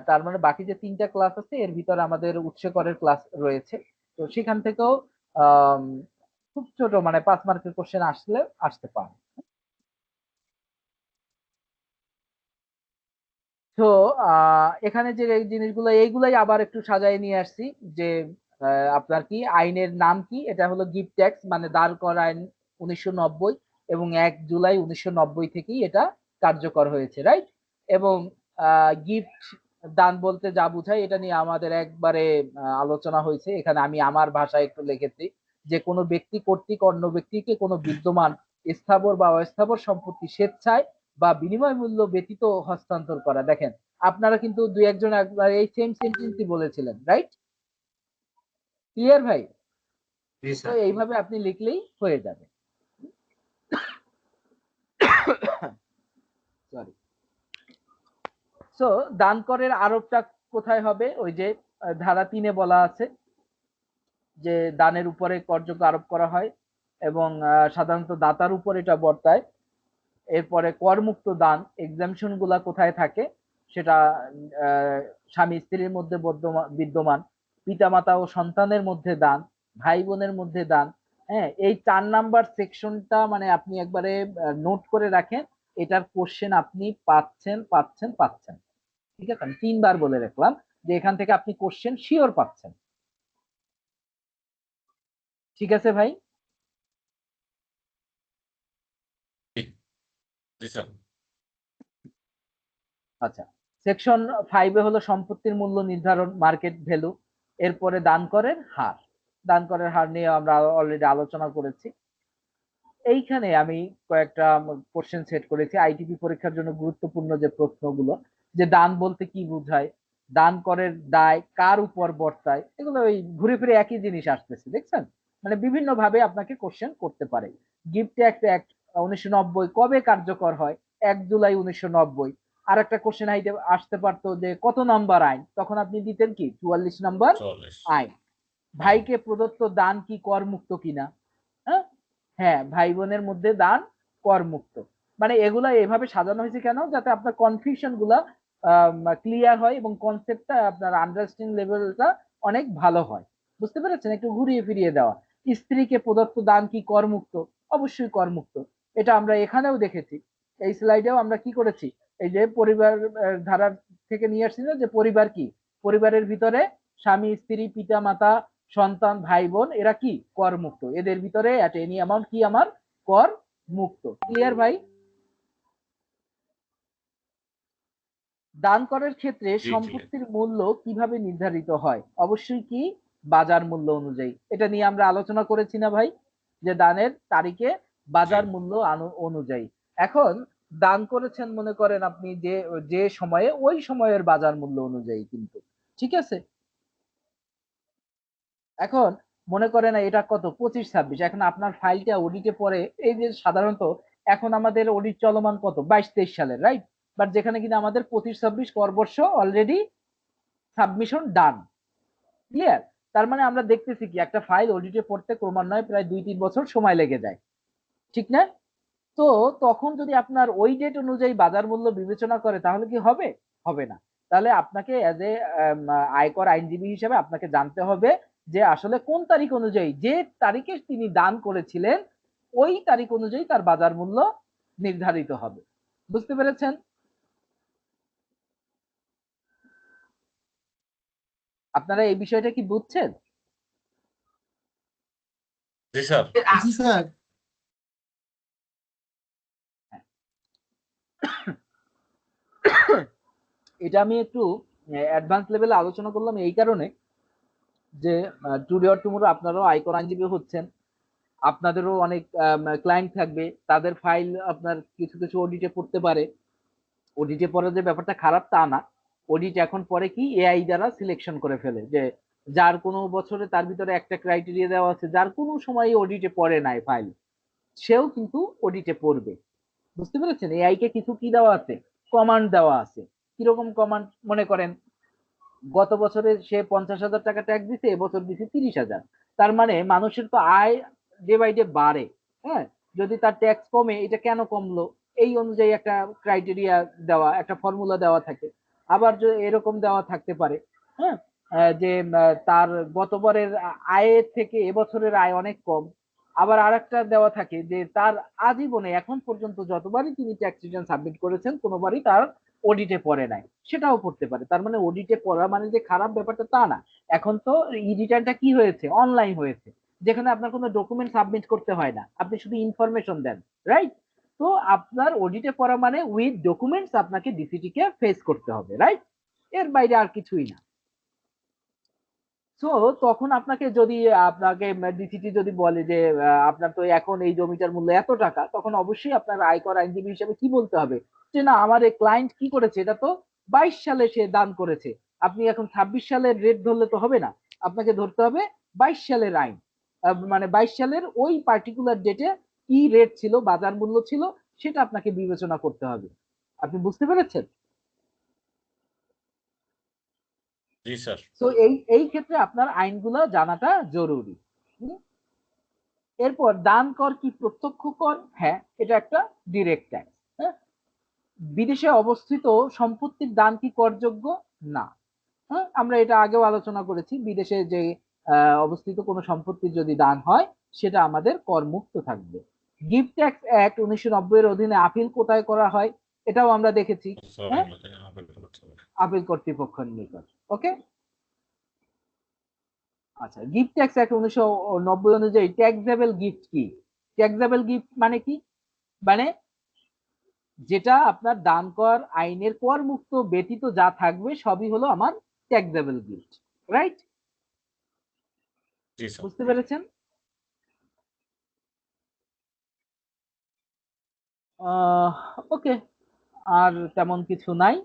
Speaker 1: তার মানে বাকি যে 3টা ক্লাস আছে এর ভিতরে আমাদের উৎস করের ক্লাস রয়েছে। তো সেখান থেকেও আম, খুব ছোট মানে 5 মার্কের কোশ্চেন আসলে আসতে পারে। তো এখানে যে জিনিসগুলো, এইগুলাই আবার একটু সাজায় নিয়ে আসছি যে আপনার কি আইনের নাম কি, এটা হলো গিফট ট্যাক্স, মানে দাঁড় করা আইন 1990, এবং 1 জুলাই 1990 থেকেই এটা কার্যকর হয়েছে, রাইট? এবং গিফট দান বলতে যা বোঝায় এটা নিয়ে আমাদের একবারে আলোচনা হয়েছে। এখানে আমি আমার ভাষায় একটু লিখেছি যে কোনো ব্যক্তি কর্তৃক অন্য ব্যক্তিকে কোনো বিদ্যমান স্থাবর বা অস্থাবর সম্পত্তি স্বেচ্ছায় বা বিনিময় মূল্য ব্যতীত হস্তান্তর করা। দেখেন, আপনারা কিন্তু দুই একজন একবার এই সেম সেন্টেন্সই বলেছিলেন, রাইট? ক্লিয়ার ভাই? তো এইভাবে আপনি লিখলেই হয়ে যাবে। সরি। সো দান করের আরোপটা কোথায় হবে? ওই যে ধারা 3-এ বলা আছে যে দানের উপরে করযোগ্য আরোপ করা হয়, এবং সাধারণত দাতার উপর এটা বর্তায়। এরপরে করমুক্ত দান এক্সামশন গুলা কোথায় থাকে, সেটা স্বামী স্ত্রীর মধ্যে বিদ্যমান, পিতামাতা ও সন্তানের মধ্যে দান, ভাই বোনের মধ্যে দান। হ্যাঁ, এই 4 নাম্বার সেকশনটা মানে আপনি একবারে নোট করে রাখেন, এটার কোশ্চেন আপনি পাচ্ছেন পাচ্ছেন পাচ্ছেন। ঠিক আছে, আমি 3বার বলে রাখলাম যে এখান থেকে আপনি কোশ্চেন শিওর পাচ্ছেন। ঠিক আছে ভাই?
Speaker 4: জি স্যার।
Speaker 1: আচ্ছা, সেকশন 5 হলো সম্পত্তির মূল্য নির্ধারণ, মার্কেট ভ্যালু। এরপরে দান করের হার। দান করের হার নিয়ে আমরা অলরেডি আলোচনা করেছি। এইখানে আমি কয়েকটা কোশ্চেন সেট করেছি আইটিপি পরীক্ষার জন্য গুরুত্বপূর্ণ যে প্রশ্নগুলো, যে দান বলতে কি বোঝায়, দান করের দায় কার উপর বর্তায়, এগুলো ওই ঘুরে ফিরে একই জিনিস আসতেছে, দেখছেন? মানে বিভিন্ন ভাবে আপনাকে কোশ্চেন করতে পারে। গিফট অ্যাক্ট 1990 কবে কার্যকর হয়? 1 জুলাই 1990। আর একটা কোশ্চেন আসতে পারতো যে কত নাম্বার আইন, তখন আপনি দিতেন কি 44 নাম্বার
Speaker 4: 44।
Speaker 1: আইন। ভাইকে প্রদত্ত দান কি করমুক্ত কিনা? হ্যাঁ, হ্যাঁ, ভাই বোনের মধ্যে দান করমুক্ত। মানে এগুলা এভাবে সাজানো হয়েছে কেন, যাতে আপনার কনফিউশন গুলা ক্লিয়ার হয় এবং কনসেপ্টটা আপনার আন্ডারস্ট্যান্ডিং লেভেলটা অনেক ভালো হয়। বুঝতে পেরেছেন? একটু ঘুরিয়ে ফিরিয়ে দেওয়া। স্ত্রীকে প্রদত্ত দান কি করমুক্ত? অবশ্যই করমুক্ত। এটা আমরা এখানেও দেখেছি। এই স্লাইডেও আমরা কি করেছি, এই যে পরিবার ধারার থেকে নিয়ে আসছি না, যে পরিবার কি, পরিবারের ভিতরে স্বামী স্ত্রী পিতা মাতা সন্তান ভাই বোন এরা কি কর মুক্ত, এদের ভিতরে এট এনি অ্যামাউন্ট কি আমার কর মুক্ত। ক্লিয়ার ভাই? দান করের ক্ষেত্রে
Speaker 4: জি,
Speaker 1: সম্পত্তির মূল্য কিভাবে নির্ধারিত হয়? অবশ্যই কি বাজার মূল্য অনুযায়ী। এটা নিয়ে আমরা আলোচনা করেছি না ভাই, যে দানের তারিখে বাজার মূল্য অনুযায়ী। এখন দান করেছেন মনে করেন আপনি যে যে সময়ে, ওই সময়ের বাজার মূল্য অনুযায়ী কিন্তু, ঠিক আছে? এখন মনে করেন এটা কত 25-26, এখন আপনার ফাইলটা অডিটে পরে, এই যে সাধারণত এখন আমাদের অডিট চলমান কত 22-23 সালের, রাইট? বাট যেখানে কিনা আমাদের 25-26 করবর্ষ অলরেডি সাবমিশন ডান। ক্লিয়ার? তার মানে আমরা দেখতেছি কি একটা ফাইল অডিটে পড়তে ক্রমান্বয়ে প্রায় 2-3 বছর সময় লেগে যায়, ঠিক না? তো তখন যদি আপনার ওই ডেট অনুযায়ী বাজার মূল্য বিবেচনা করে তাহলে কি হবে? হবে না। তাহলে আপনাকে অ্যাজ এ আয়কর আইনজীবী হিসেবে আপনাকে জানতে হবে যে আসলে কোন তারিখ অনুযায়ী, যে তারিখে তিনি দান করেছিলেন ওই তারিখ অনুযায়ী তার বাজার মূল্য নির্ধারিত হবে। বুঝতে পেরেছেন? আপনারা এই বিষয়টা কি বুঝছেন?
Speaker 4: জি স্যার।
Speaker 2: জি স্যার।
Speaker 1: এটা আমি একটু অ্যাডভান্স লেভেলে আলোচনা করলাম এই কারণে যে টুডে অর টুমরো আপনারাও আয়কর আইনজীবী হচ্ছেন, আপনাদেরও অনেক ক্লায়েন্ট থাকবে, তাদের ফাইল আপনার কিছু কিছু অডিটে পড়তে পারে। অডিটে পড়ার যে ব্যাপারটা খারাপ তা না। অডিট এখন পরে কি এআই দ্বারা সিলেকশন করে ফেলে, যে যার কোনো বছরে তার ভিতরে একটা ক্রাইটেরিয়া দেওয়া আছে, যার কোনো সময় অডিটে পড়ে নাই ফাইল, সেও কিন্তু অডিটে পড়বে। বুঝতে পেরেছেন? এআই কে কিছু কি দেওয়া আছে, কমান্ড দেওয়া আছে। কিরকম কমান্ড? মনে করেন গত বছরে সে 50,000 টাকা ট্যাক্স দিছে, এবছর দিছে 30,000। তার মানে মানুষের তো আয় ডে বাই ডে বাড়ে। হ্যাঁ, যদি তার ট্যাক্স কমে এটা কেন কমলো, এই অনুযায়ী একটা ক্রাইটেরিয়া দেওয়া, একটা ফর্মুলা দেওয়া থাকে। আবার এরকম দেওয়া থাকতে পারে, হ্যাঁ, যে তার গতবারের আয়ের থেকে এবছরের আয় অনেক কম। আবার আরেকটা দেওয়া থাকে যে তার আজীবনে এখন পর্যন্ত যতবারই তিনি ট্যাক্স রিটার্ন সাবমিট করেছেন কোনোবারই তার অডিটে পড়ে নাই, সেটাও করতে পারে। তার মানে অডিটে পড়া মানে যে খারাপ ব্যাপারটা তা না। এখন তো ই রিটার্নটা কি হয়েছে, অনলাইন হয়েছে, যেখানে আপনার কোনো ডকুমেন্ট সাবমিট করতে হয় না, আপনি শুধু ইনফরমেশন দেন, রাইট? তো আপনার অডিটে পড়া মানে উইথ ডকুমেন্টস আপনাকে ডিসিটি কে ফেস করতে হবে, রাইট? এর বাইরে আর কিছুই না। সো তখন আপনাকে যদি আপনাকে ডিসিটি যদি বলে যে আপনার তো এখন এই জমিটার মূল্য এত টাকা, তখন অবশ্যই আপনার আয়কর আইনজীবী হিসেবে কি বলতে হবে, যে না আমার এই ক্লায়েন্ট কি করেছে, এটা তো 22 সালে সে দান করেছে, আপনি এখন 26 সালের রেট ধরলে তো হবে না, আপনাকে ধরতে হবে 22 সালের আইন। মানে 22 সালের ওই পার্টিকুলার ডেটে কি রেট ছিল, বাজার মূল্য ছিল, সেটা আপনাকে বিবেচনা করতে হবে। আপনি বুঝতে পেরেছেন?
Speaker 4: জি স্যার।
Speaker 1: তো এই এই ক্ষেত্রে আপনার আইনগুলো জানাটা জরুরি। এরপর দান কর কি প্রত্যক্ষ কর? হ্যাঁ, এটা একটা ডিরেক্ট ট্যাক্স। হ্যাঁ, বিদেশে অবস্থিত সম্পত্তির দান কি করযোগ্য? না। হ্যাঁ, আমরা এটা আগেও আলোচনা করেছি, বিদেশে যে অবস্থিত কোনো সম্পত্তির যদি দান হয় সেটা আমাদের করমুক্ত থাকবে। গিফট ট্যাক্স অ্যাক্ট 1990 এর অধীনে আপিল কোথায় করা হয়? এটাও আমরা দেখেছি। হ্যাঁ, আপিল কর্তৃপক্ষের নিকট। ওকে, আচ্ছা, গিফট ট্যাক্স অ্যাক্ট 1990 অনুযায়ী ট্যাক্সেবল গিফট কি? ট্যাক্সেবল গিফট মানে কি? মানে যেটা আপনার দান কর আইনের কর মুক্ত ব্যতীত যা থাকবে সবই হলো আমার ট্যাক্সেবল গিফট, রাইট?
Speaker 4: জি স্যার।
Speaker 1: বুঝতে পেরেছেন? ওকে, আর তেমন কিছু নাই।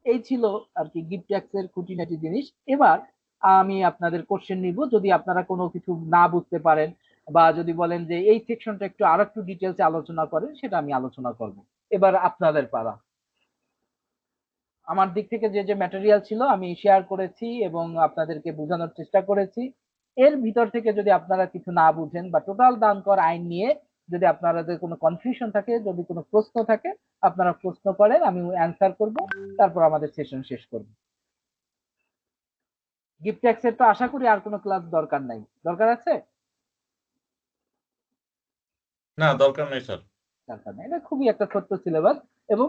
Speaker 1: এই ছিল আর কি গিফট ট্যাক্স এর খুঁটিনাটি জিনিস। এবার আমি আপনাদের কোশ্চেন নিব, যদি আপনারা কোনো কিছু না বুঝতে পারেন বা যদি বলেন যে এই সেকশনটা একটু আর একটু ডিটেলসে আলোচনা করেন, সেটা আমি আলোচনা করব। এবার আপনাদের পালা। আমার দিক থেকে যে যে ম্যাটেরিয়াল ছিল আমি শেয়ার করেছি এবং আপনাদেরকে বোঝানোর চেষ্টা করেছি। এর ভিতর থেকে যদি আপনারা কিছু না বুঝেন বা টোটাল দান কর আইন নিয়ে যদি আপনাদের কোনো কনফিউশন থাকে, যদি কোনো প্রশ্ন থাকে, আপনারা প্রশ্ন করেন, আমি অ্যান্সার করব, তারপর আমাদের সেশন শেষ করব। গিফট ট্যাক্সের তো আশা করি আর কোনো ক্লাস দরকার নাই, দরকার আছে?
Speaker 4: না, দরকার নেই স্যার।
Speaker 1: দরকার নাই, এটা খুবই একটা ছোট্ট সিলেবাস এবং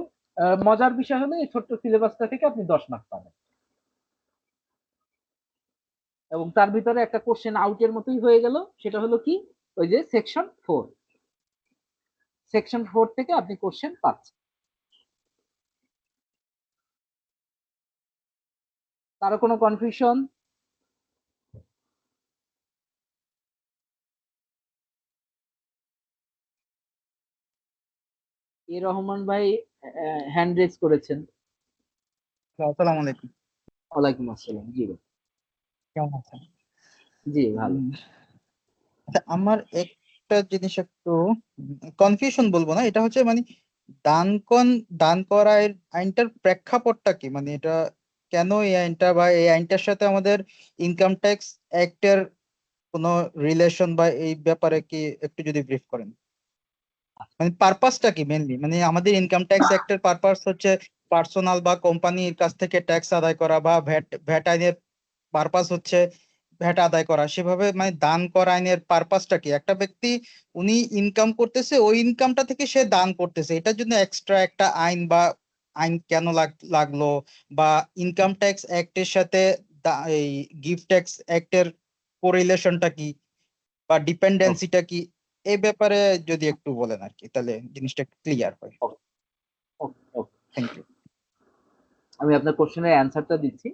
Speaker 1: মজার বিষয় হলো এই ছোট্ট সিলেবাসটা থেকে আপনি 10 মার্ক পাবেন এবং তার ভিতরে একটা কোশ্চেন আউটের মতোই হয়ে গেল। সেটা হলো কি, ওই যে সেকশন 4 থেকে আপনি কোশ্চেন পাচ্ছেন। কারো কোনো কনফিউশন? এ রহমান ভাই হ্যান্ড রেজ করেছেন।
Speaker 5: আসসালামু আলাইকুম।
Speaker 1: ওয়ালাইকুম আসসালাম। জি ভাই।
Speaker 5: কেমন আছেন?
Speaker 1: জি ভালো।
Speaker 5: আচ্ছা, আমার একটা জিনিস একটু কনফিউশন বলবো না, এটা হচ্ছে মানে দান করা আইনটার প্রেক্ষাপটটা কি, মানে এটা কেন এই আইনটা, বা এই আইনটার সাথে আমাদের ইনকাম ট্যাক্স অ্যাক্টের কোনো রিলেশন, বা এই ব্যাপারে কি একটু যদি ব্রিফ করেন। মানে পারপাসটা কি মেনলি, মানে আমাদের ইনকাম ট্যাক্স অ্যাক্টের পারপাস হচ্ছে পার্সোনাল বা কোম্পানির কাছ থেকে ট্যাক্স আদায় করা, বা ভ্যাট আইনের পারপাস হচ্ছে ভ্যাট আদায় করা। সেভাবে মানে দান করা আইনের পারপাসটা কি, একটা ব্যক্তি উনি ইনকাম করতেছে, ওই ইনকামটা থেকে সে দান করতেছে, এটার জন্য এক্সট্রা একটা আইন বা আইন কেন লাগলো, বা ইনকাম ট্যাক্স অ্যাক্টের সাথে এই গিফট ট্যাক্স অ্যাক্টের কোরিলেশনটা কি, বা ডিপেন্ডেন্সিটা কি, এই ব্যাপারে যদি একটু বলেন আর কি, তাহলে জিনিসটা ক্লিয়ার হয়। Thank you.
Speaker 1: আমি আপনার কোশ্চেনের অ্যান্সারটা দিচ্ছি।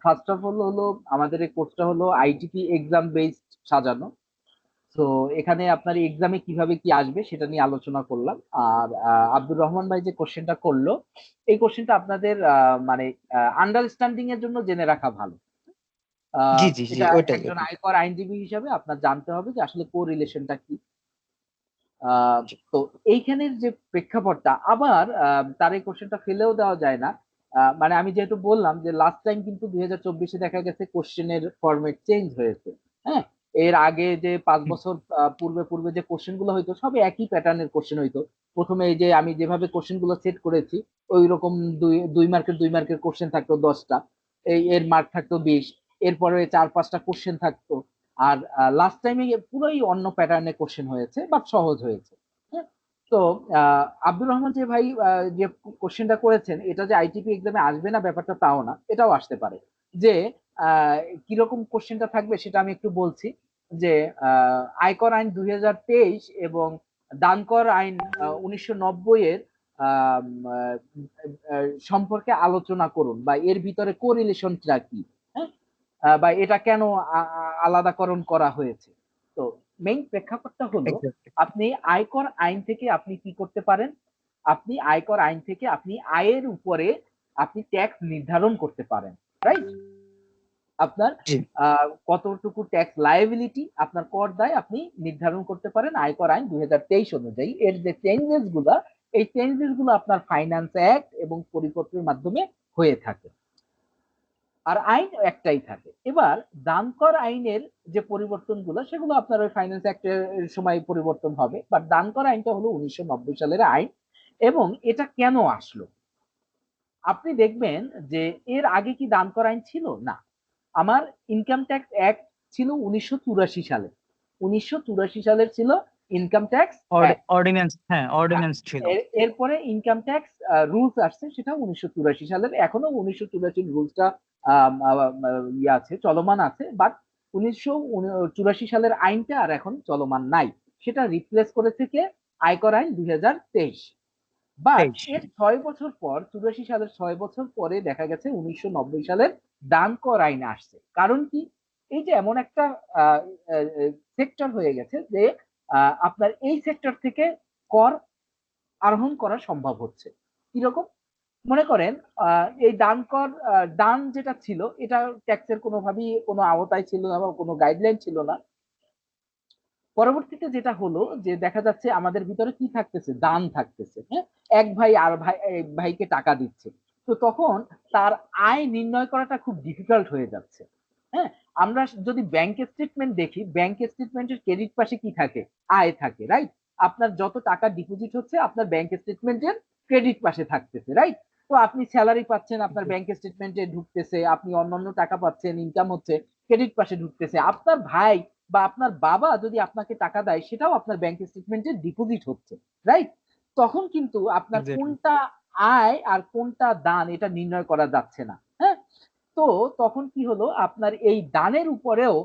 Speaker 1: ফার্স্ট অফ অল হলো আমাদের এই কোর্সটা হলো আইটিপি এক্সাম বেসড সাজানো। তো এখানে আপনার এক্সামে কিভাবে কি আসবে সেটা নিয়ে আলোচনা করলাম। আর আব্দুর রহমান ভাই যে কোশ্চেনটা করলো, এই কোশ্চেনটা আপনাদের মানে আন্ডারস্ট্যান্ডিং এর জন্য জেনে রাখা ভালো।
Speaker 5: জি জি জি,
Speaker 1: এটা
Speaker 5: ওইটাই
Speaker 1: একজন
Speaker 5: ওইটাই।
Speaker 1: আয়কর আইনজীবী হিসাবে আপনার জানতে হবে যে আসলে কো রিলেশনটা কি।
Speaker 5: জি।
Speaker 1: তো এইখানের যে প্রেক্ষাপটটা আবার তার এই কোশ্চেনটা ফেলেও দেওয়া যায় না। মানে আমি যেহেতু বললাম যে লাস্ট টাইম কিন্তু 2024-এ দেখা গেছে কোশ্চেনের ফরম্যাট চেঞ্জ হয়েছে। হ্যাঁ, এর আগে যে 5
Speaker 5: হুম,
Speaker 1: বছর পূর্বে পূর্বে যে কোশ্চেন গুলো হইতো সবই একই প্যাটার্নের কোশ্চেন হইতো। প্রথমে এই যে আমি যেভাবে কোশ্চেন গুলো সেট করেছি ওই রকম দুই মার্কের কোশ্চেন থাকতো 10টা, এর মার্ক থাকতো 20, এরপরে 4-5টা কোশ্চেন থাকতো। আর লাস্ট টাইমে পুরোই অন্য প্যাটার্নে কোশ্চেন হয়েছে, বাট সহজ হয়েছে। হ্যাঁ? তো আব্দুর রহমান যে ভাই যে কোশ্চেনটা করেছেন এটা যে আইটিপি এক্সামে আসবে না ব্যাপারটা তাও না, এটাও আসতে পারে। যে কিরকম কোশ্চেনটা থাকবে সেটা আমি একটু বলছি। যে আয়কর আইন 2023 এবং দান কর আইন 1990 এর আম, আহ, সম্পর্কে আলোচনা করুন বা এর ভিতরে কোরিলেশনটা কি। হ্যাঁ, বা এটা কেন আলাদাকরণ করা হয়েছে। তো মেইন প্রেক্ষাপটটা হলো
Speaker 5: exactly.
Speaker 1: আপনি আয়কর আইন থেকে আপনি কি করতে পারেন, আপনি আয়কর আইন থেকে আপনি আয়ের উপরে আপনি ট্যাক্স নির্ধারণ করতে পারেন, রাইট? আপনার
Speaker 5: জি
Speaker 1: কতটুকু ট্যাক্স লায়াবিলিটি আপনার কর দায় আপনি নির্ধারণ করতে পারেন আয়কর আইন 2023 অনুযায়ী। এর যে চেঞ্জেস গুলা, এই চেঞ্জেস গুলো আপনার ফাইন্যান্স অ্যাক্ট এবং পরিপত্রের মাধ্যমে হয়ে থাকে, আর আইন একটাই থাকে। এবার দান কর আইনের যে পরিবর্তনগুলো সেগুলো আপনার ওই ফাইন্যান্স অ্যাক্টের সময় পরিবর্তন হবে, বাট দান কর আইনটা হলো 1990 সালের আইন। এবং এটা কেন আসলো আপনি দেখবেন যে এর আগে কি দান কর আইন ছিল না। আমার ইনকাম ট্যাক্স অ্যাক্ট ছিল 1984 সালে, 1984 সালের ছিল ইনকাম ট্যাক্স
Speaker 5: অর্ডিন্যান্স, হ্যাঁ অর্ডিন্যান্স ছিল।
Speaker 1: এরপরে ইনকাম ট্যাক্স রুলস আসছে, সেটা 1984 সালের, এখনো 1984 রুলসটা ইয়ে আছে, চলমান আছে, বাট 1984 সালের আইনটা আর এখন চলমান নাই, সেটা রিপ্লেস করেছে কে? আয়কর আইন 2023। বাট
Speaker 5: 23
Speaker 1: এর 6 বছর পর, 84 সালের 6 বছর পরে দেখা গেছে 1990 সালের দান কর আইন আসছে। কারণ কি? এই যে এমন একটা সেক্টর হয়ে গেছে যে আপনার এই সেক্টর থেকে কর আরোহণ করা সম্ভব হচ্ছে। কিরকম? মনে করেন এই দান কর, দান যেটা ছিল এটা ট্যাক্সের কোনোভাবেই কোনো আওতায় ছিল না বা কোনো গাইডলাইন ছিল না। পরবর্তীতে যেটা হলো যে দেখা যাচ্ছে আমাদের ভিতরে কি থাকতেছে? দান থাকতেছে। হ্যাঁ, এক ভাই আর এক ভাইকে টাকা দিচ্ছে, তো তখন তার আয় নির্ণয় করাটা খুব ডিফিকাল্ট হয়ে যাচ্ছে। হ্যাঁ, আমরা যদি ব্যাংক স্টেটমেন্ট দেখি, ব্যাংক স্টেটমেন্টের ক্রেডিট পাশে কি থাকে? আয় থাকে, রাইট? আপনার যত টাকা ডিপোজিট হচ্ছে আপনার ব্যাংক স্টেটমেন্টের ক্রেডিট পাশে থাকতেছে, রাইট? তো আপনি স্যালারি পাচ্ছেন, আপনার ব্যাংক স্টেটমেন্টে ঢুকতেছে, আপনি অন্যান্য টাকা পাচ্ছেন, ইনকাম হচ্ছে, ক্রেডিট পাশে ঢুকতেছে। আপনার ভাই বা আপনার বাবা যদি আপনাকে টাকা দেয়, সেটাও আপনার ব্যাংক স্টেটমেন্টে ডিপোজিট হচ্ছে, রাইট? তখন কিন্তু আপনার
Speaker 5: এক্স্যাক্টলি।
Speaker 1: কোনটা আয় আর কোনটা দান এটা নির্ণয় করা যাচ্ছে না। হ্যাঁ, তো তখন কি হলো, আপনার এই দানের উপরেও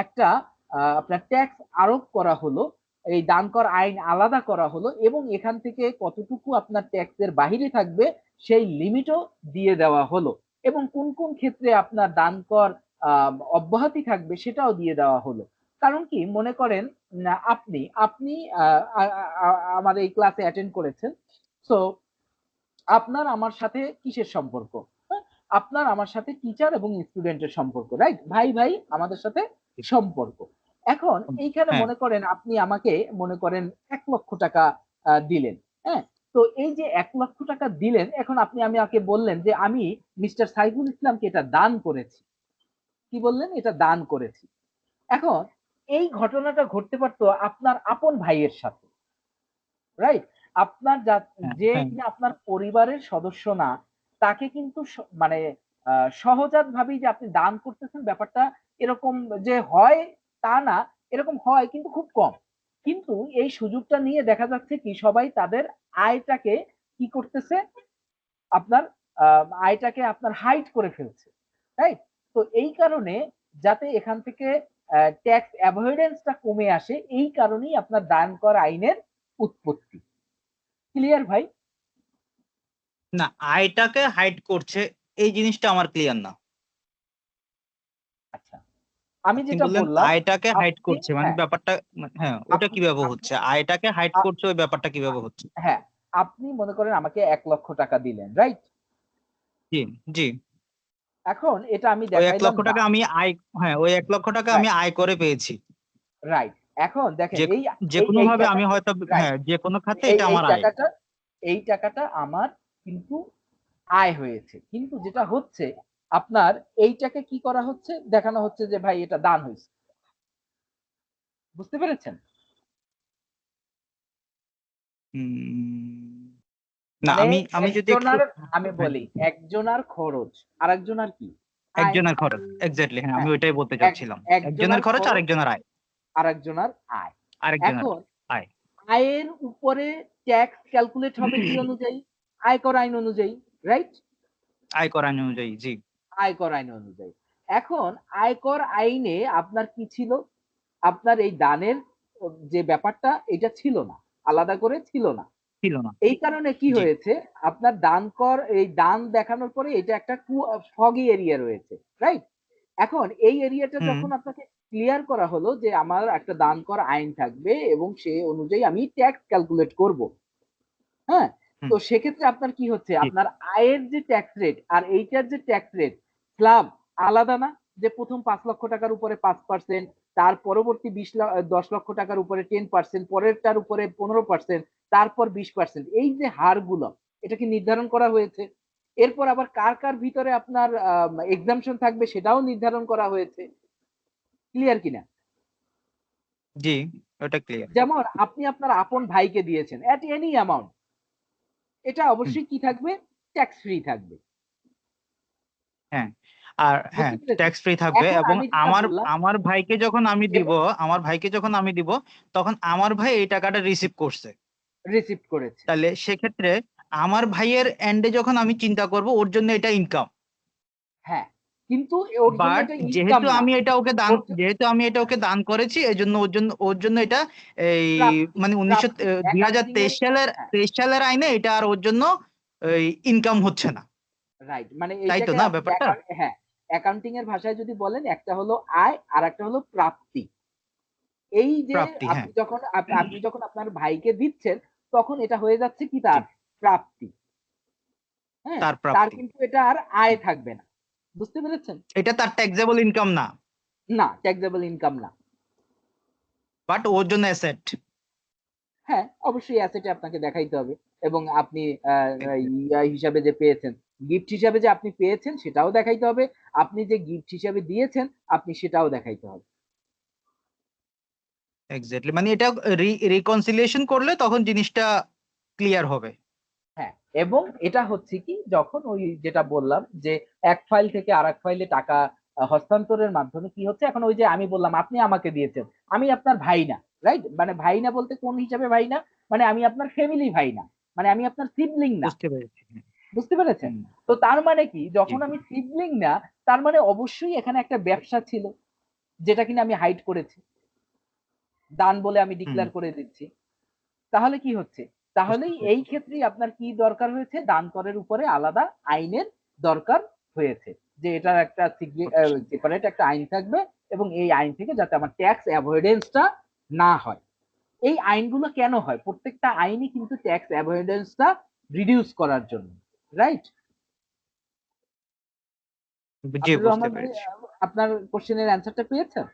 Speaker 1: একটা আপনার ট্যাক্স আরোপ করা হলো, এই দান কর আইন আলাদা করা হলো, এবং এখান থেকে কতটুকু আপনার ট্যাক্সের বাহিরে থাকবে সেই লিমিটও দিয়ে দেওয়া হলো, এবং কোন কোন ক্ষেত্রে আপনার দান কর অব্যাহতি থাকবে সেটাও দিয়ে দেওয়া হলো। কারণ কি, মনে করেন আপনি আপনি আমার এই ক্লাসে অ্যাটেন্ড করেছেন, সো আপনার আমার সাথে কিসের সম্পর্ক? হ্যাঁ, আপনার আমার সাথে টিচার এবং স্টুডেন্টের সম্পর্ক, রাইট? ভাই ভাই আমাদের সাথে সম্পর্ক। এখন এইখানে
Speaker 5: হ্যাঁ
Speaker 1: মনে করেন আপনি আমাকে মনে করেন 1 লক্ষ টাকা দিলেন। হ্যাঁ, তো এই যে 1 লক্ষ টাকা দিলেন, এখন আপনি আমাকে বললেন যে আমি মিস্টার সাইফুল ইসলামকে এটা দান করেছি। কি বললেন? এটা দান করেছি। এখন এই ঘটনাটা ঘটতে পারতো আপনার আপন ভাইয়ের সাথে, রাইট? আপনার
Speaker 5: হ্যাঁ
Speaker 1: যে
Speaker 5: হ্যাঁ
Speaker 1: কিনা আপনার পরিবারের সদস্য না, তাকে কিন্তু মানে সহজাত ভাবেই যে আপনি দান করতেছেন, ব্যাপারটা এরকম যে হয় তা না, এরকম হয় কিন্তু খুব কম। কিন্তু এই সুযোগটা নিয়ে দেখা যাচ্ছে কি, সবাই তাদের আয়টাকে কি করতেছে, আপনার আয়টাকে আপনার হাইড করে ফেলছে, রাইট? তো এই কারণে যাতে এখান থেকে ট্যাক্স অ্যাভয়েডেন্সটা কমে আসে, এই কারণেই আপনার দান কর আইনের উৎপত্তি। ক্লিয়ার ভাই?
Speaker 5: না, আয়টাকে হাইড করছে এই জিনিসটা আমার ক্লিয়ার না।
Speaker 1: আচ্ছা, আমি
Speaker 5: আপনি
Speaker 1: যেটা
Speaker 5: বললেন
Speaker 1: বললাম,
Speaker 5: আয়টাকে হাইড
Speaker 1: আপনি,
Speaker 5: করছে, মানে
Speaker 1: হ্যাঁ,
Speaker 5: ব্যাপারটা হ্যাঁ ওটা
Speaker 1: আপনি
Speaker 5: কিভাবে
Speaker 1: আপনি
Speaker 5: হচ্ছে? আয়টাকে হাইড
Speaker 1: আ-
Speaker 5: করছে ওই ব্যাপারটা কিভাবে হচ্ছে?
Speaker 1: হ্যাঁ, আপনি মনে করেন আমাকে 1 লক্ষ টাকা দিলেন, রাইট?
Speaker 5: জি জি।
Speaker 1: এখন এটা আমি
Speaker 5: ওই 1
Speaker 1: দেখাইলাম
Speaker 5: লক্ষ টাকা আমি আয়, হ্যাঁ ওই 1 লক্ষ টাকা আমি আয় করে পেয়েছি।
Speaker 1: রাইট। এখন দেখেন
Speaker 5: যে
Speaker 1: এই
Speaker 5: যে
Speaker 1: এই
Speaker 5: কোনো
Speaker 1: এই
Speaker 5: ভাবে আমি
Speaker 1: টাকাটা,
Speaker 5: হয়তো,
Speaker 1: রাইট,
Speaker 5: হ্যাঁ যে কোনো খাতে
Speaker 1: এই
Speaker 5: এটা
Speaker 1: এই
Speaker 5: আমার আয়।
Speaker 1: টাকাটা এই টাকাটা আমার কিন্তু আয় হয়েছে, কিন্তু যেটা হচ্ছে আপনার এইটাকে কি করা হচ্ছে, দেখানো হচ্ছে যে ভাই এটা দান হয়েছে। বুঝতে পেরেছেন?
Speaker 5: উম, না
Speaker 1: মানে
Speaker 5: আমি আমি যদি একটু,
Speaker 1: একজনার, আমি
Speaker 5: হ্যাঁ,
Speaker 1: বলি একজনার খরচ আর একজনার কি আয়।
Speaker 5: একজনের খরচ, এক্স্যাক্টলি, হ্যাঁ আমি
Speaker 1: হ্যাঁ,
Speaker 5: ওইটাই বলতে
Speaker 1: এক
Speaker 5: চাচ্ছিলাম। একজনের
Speaker 1: একজনার
Speaker 5: খরচ আর
Speaker 1: খরচ
Speaker 5: একজনের আয়,
Speaker 1: আর একজনার আয়।
Speaker 5: আরেকজনের
Speaker 1: এখন
Speaker 5: আয়।
Speaker 1: আয়ের উপরে ট্যাক্স ক্যালকুলেট হবে কি অনুযায়ী? আয়কর আইন অনুযায়ী, রাইট?
Speaker 5: আয়কর আইন অনুযায়ী, জি।
Speaker 1: আয়কর আইন অনুযায়ী। এখন আয়কর আইনে আপনার কি ছিল? আপনার এই দানের যে ব্যাপারটা এটা ছিল না, আলাদা করে ছিল না।
Speaker 5: ছিল না,
Speaker 1: এই কারণে কি
Speaker 5: জি।
Speaker 1: হয়েছে, আপনার দান কর, এই দান দেখানোর পরে এটা একটা ফগি এরিয়া রয়েছে, রাইট? এখন এই এরিয়াটা
Speaker 5: হুম
Speaker 1: যখন আপনাকে ক্লিয়ার করা হলো যে আমার একটা দান কর আইন থাকবে এবং সে অনুযায়ী আমি ট্যাক্স ক্যালকুলেট করব, হ্যাঁ,
Speaker 5: হুম,
Speaker 1: তো সেক্ষেত্রে আপনার কি হচ্ছে,
Speaker 5: জি
Speaker 1: আপনার আয়ের যে ট্যাক্স রেট আর এইটার যে ট্যাক্স রেট স্ল্যাব আলাদা না? যে প্রথম 5 লক্ষ টাকার উপরে 5%, তার পরবর্তী 10 লক্ষ টাকার উপরে 10%, পরেরটার উপরে 15%, তারপর 20%, এই যে হারগুলো এটা কি নির্ধারণ করা হয়েছে? এরপর আবার কার কার ভিতরে আপনার এক্সাম্পশন থাকবে সেটাও নির্ধারণ করা হয়েছে। ক্লিয়ার কিনা?
Speaker 5: জি, ওটা ক্লিয়ার।
Speaker 1: যেমন আপনি আপনার আপন ভাইকে দিয়েছেন এট এনি অ্যামাউন্ট, এটা
Speaker 5: হুম,
Speaker 1: অবশ্যই কি থাকবে? ট্যাক্স ফ্রি থাকবে।
Speaker 5: হ্যাঁ আর হ্যাঁ
Speaker 1: বুঝতে পেরেছেন?
Speaker 5: ট্যাক্স ফ্রি থাকবে
Speaker 1: এখন
Speaker 5: এবং
Speaker 1: আমি যেটা
Speaker 5: আমার
Speaker 1: বললাম
Speaker 5: আমার ভাইকে যখন আমি দিব
Speaker 1: এবং
Speaker 5: তখন আমার ভাই এই টাকাটা রিসিভ করছে।
Speaker 1: রিসিভ করেছে।
Speaker 5: তাহলে সেক্ষেত্রে আমার ভাইয়ের এন্ডে যখন আমি চিন্তা করব ওর জন্য এটা ইনকাম,
Speaker 1: হ্যাঁ, কিন্তু ওর জন্য
Speaker 5: বাট
Speaker 1: এটা ইনকাম
Speaker 5: যেহেতু
Speaker 1: না।
Speaker 5: আমি এটা ওকে দান
Speaker 1: ওর জন্য
Speaker 5: যেহেতু আমি এটা ওকে দান করেছি এজন্য ওর জন্য এটা এই
Speaker 1: প্রাপ্তি,
Speaker 5: মানে
Speaker 1: প্রাপ্তি।
Speaker 5: 2023 সালের
Speaker 1: হ্যাঁ,
Speaker 5: 23 সালের আইনে এটা আর ওর জন্য ইনকাম হচ্ছে না,
Speaker 1: রাইট। মানে
Speaker 5: তাই তো
Speaker 1: এইটাকে
Speaker 5: না
Speaker 1: আপনি
Speaker 5: ব্যাপারটা?
Speaker 1: হ্যাঁ, অ্যাকাউন্টিং এর ভাষায় যদি বলেন একটা হলো আয় আর একটা হলো প্রাপ্তি। এই যে
Speaker 5: প্রাপ্তি, হ্যাঁ।
Speaker 1: আপনি যখন আপনার ভাইকে দিচ্ছেন তখন এটা হয়ে যাচ্ছে কি
Speaker 5: জি,
Speaker 1: তার প্রাপ্তি। হ্যাঁ,
Speaker 5: তার
Speaker 1: তার
Speaker 5: প্রাপ্তি,
Speaker 1: কিন্তু এটা আর আয় থাকবে না। বুঝতে পেরেছেন?
Speaker 5: এটা তার ট্যাক্সেবল ইনকাম না,
Speaker 1: না, ট্যাক্সেবল ইনকাম না।
Speaker 5: বাট ওর জন্য অ্যাসেট।
Speaker 1: হ্যাঁ, অবশ্যই অ্যাসেটে আপনাকে দেখাইতে হবে এবং আপনি ইয়া হিসাবে যে পেয়েছেন, গিফট হিসাবে যে আপনি পেয়েছেন সেটাও দেখাইতে হবে। আপনি যে গিফট হিসাবে দিয়েছেন আপনি সেটাও দেখাইতে হবে।
Speaker 5: এক্স্যাক্টলি, মানে এটা রিকনসিলিয়েশন করলে তখন জিনিসটা ক্লিয়ার হবে।
Speaker 1: হ্যাঁ, এবং এটা হচ্ছে কি যখন ওই যেটা বললাম যে এক ফাইল থেকে আরেক ফাইলে টাকা হস্তান্তরের মাধ্যমে কি হচ্ছে, এখন ওই যে আমি বললাম আপনি আমাকে দিয়েছেন, আমি আপনার ভাই না, রাইট? মানে ভাই না বলতে কোন হিসাবে ভাই না, মানে আমি আপনার ফ্যামিলি ভাই না, মানে আমি আপনার সিবলিং না।
Speaker 5: বুঝতে পেরেছি।
Speaker 1: বুঝতে পেরেছেন?
Speaker 5: হুম,
Speaker 1: তো তার মানে কি
Speaker 5: জি,
Speaker 1: যখন আমি সিবলিং না, তার মানে অবশ্যই এখানে একটা ব্যবসা ছিল যেটা কিনা আমি হাইড করেছি, দান বলে আমি
Speaker 5: হুম,
Speaker 1: ডিক্লেয়ার করে দিচ্ছি। তাহলে কি হচ্ছে?
Speaker 5: বুঝতে
Speaker 1: তাহলেই এই
Speaker 5: পেরেছি।
Speaker 1: ক্ষেত্রেই আপনার কি দরকার হয়েছে? দান করের উপরে আলাদা আইনের দরকার হয়েছে। যে এটার একটা
Speaker 5: আচ্ছা,
Speaker 1: সেপারেট একটা আইন থাকবে এবং এই আইন থেকে যাতে আমার ট্যাক্স অ্যাভয়েডেন্সটা না হয়। এই আইনগুলো কেন হয়? প্রত্যেকটা আইনই কিন্তু ট্যাক্স অ্যাভয়েডেন্সটা রিডিউস করার জন্য। রাইট?
Speaker 5: জি
Speaker 1: আব্দুর
Speaker 5: বুঝতে
Speaker 1: রহমান ভাই
Speaker 5: পেরেছি।
Speaker 1: আপনার কোশ্চেনের অ্যান্সারটা পেয়েছেন?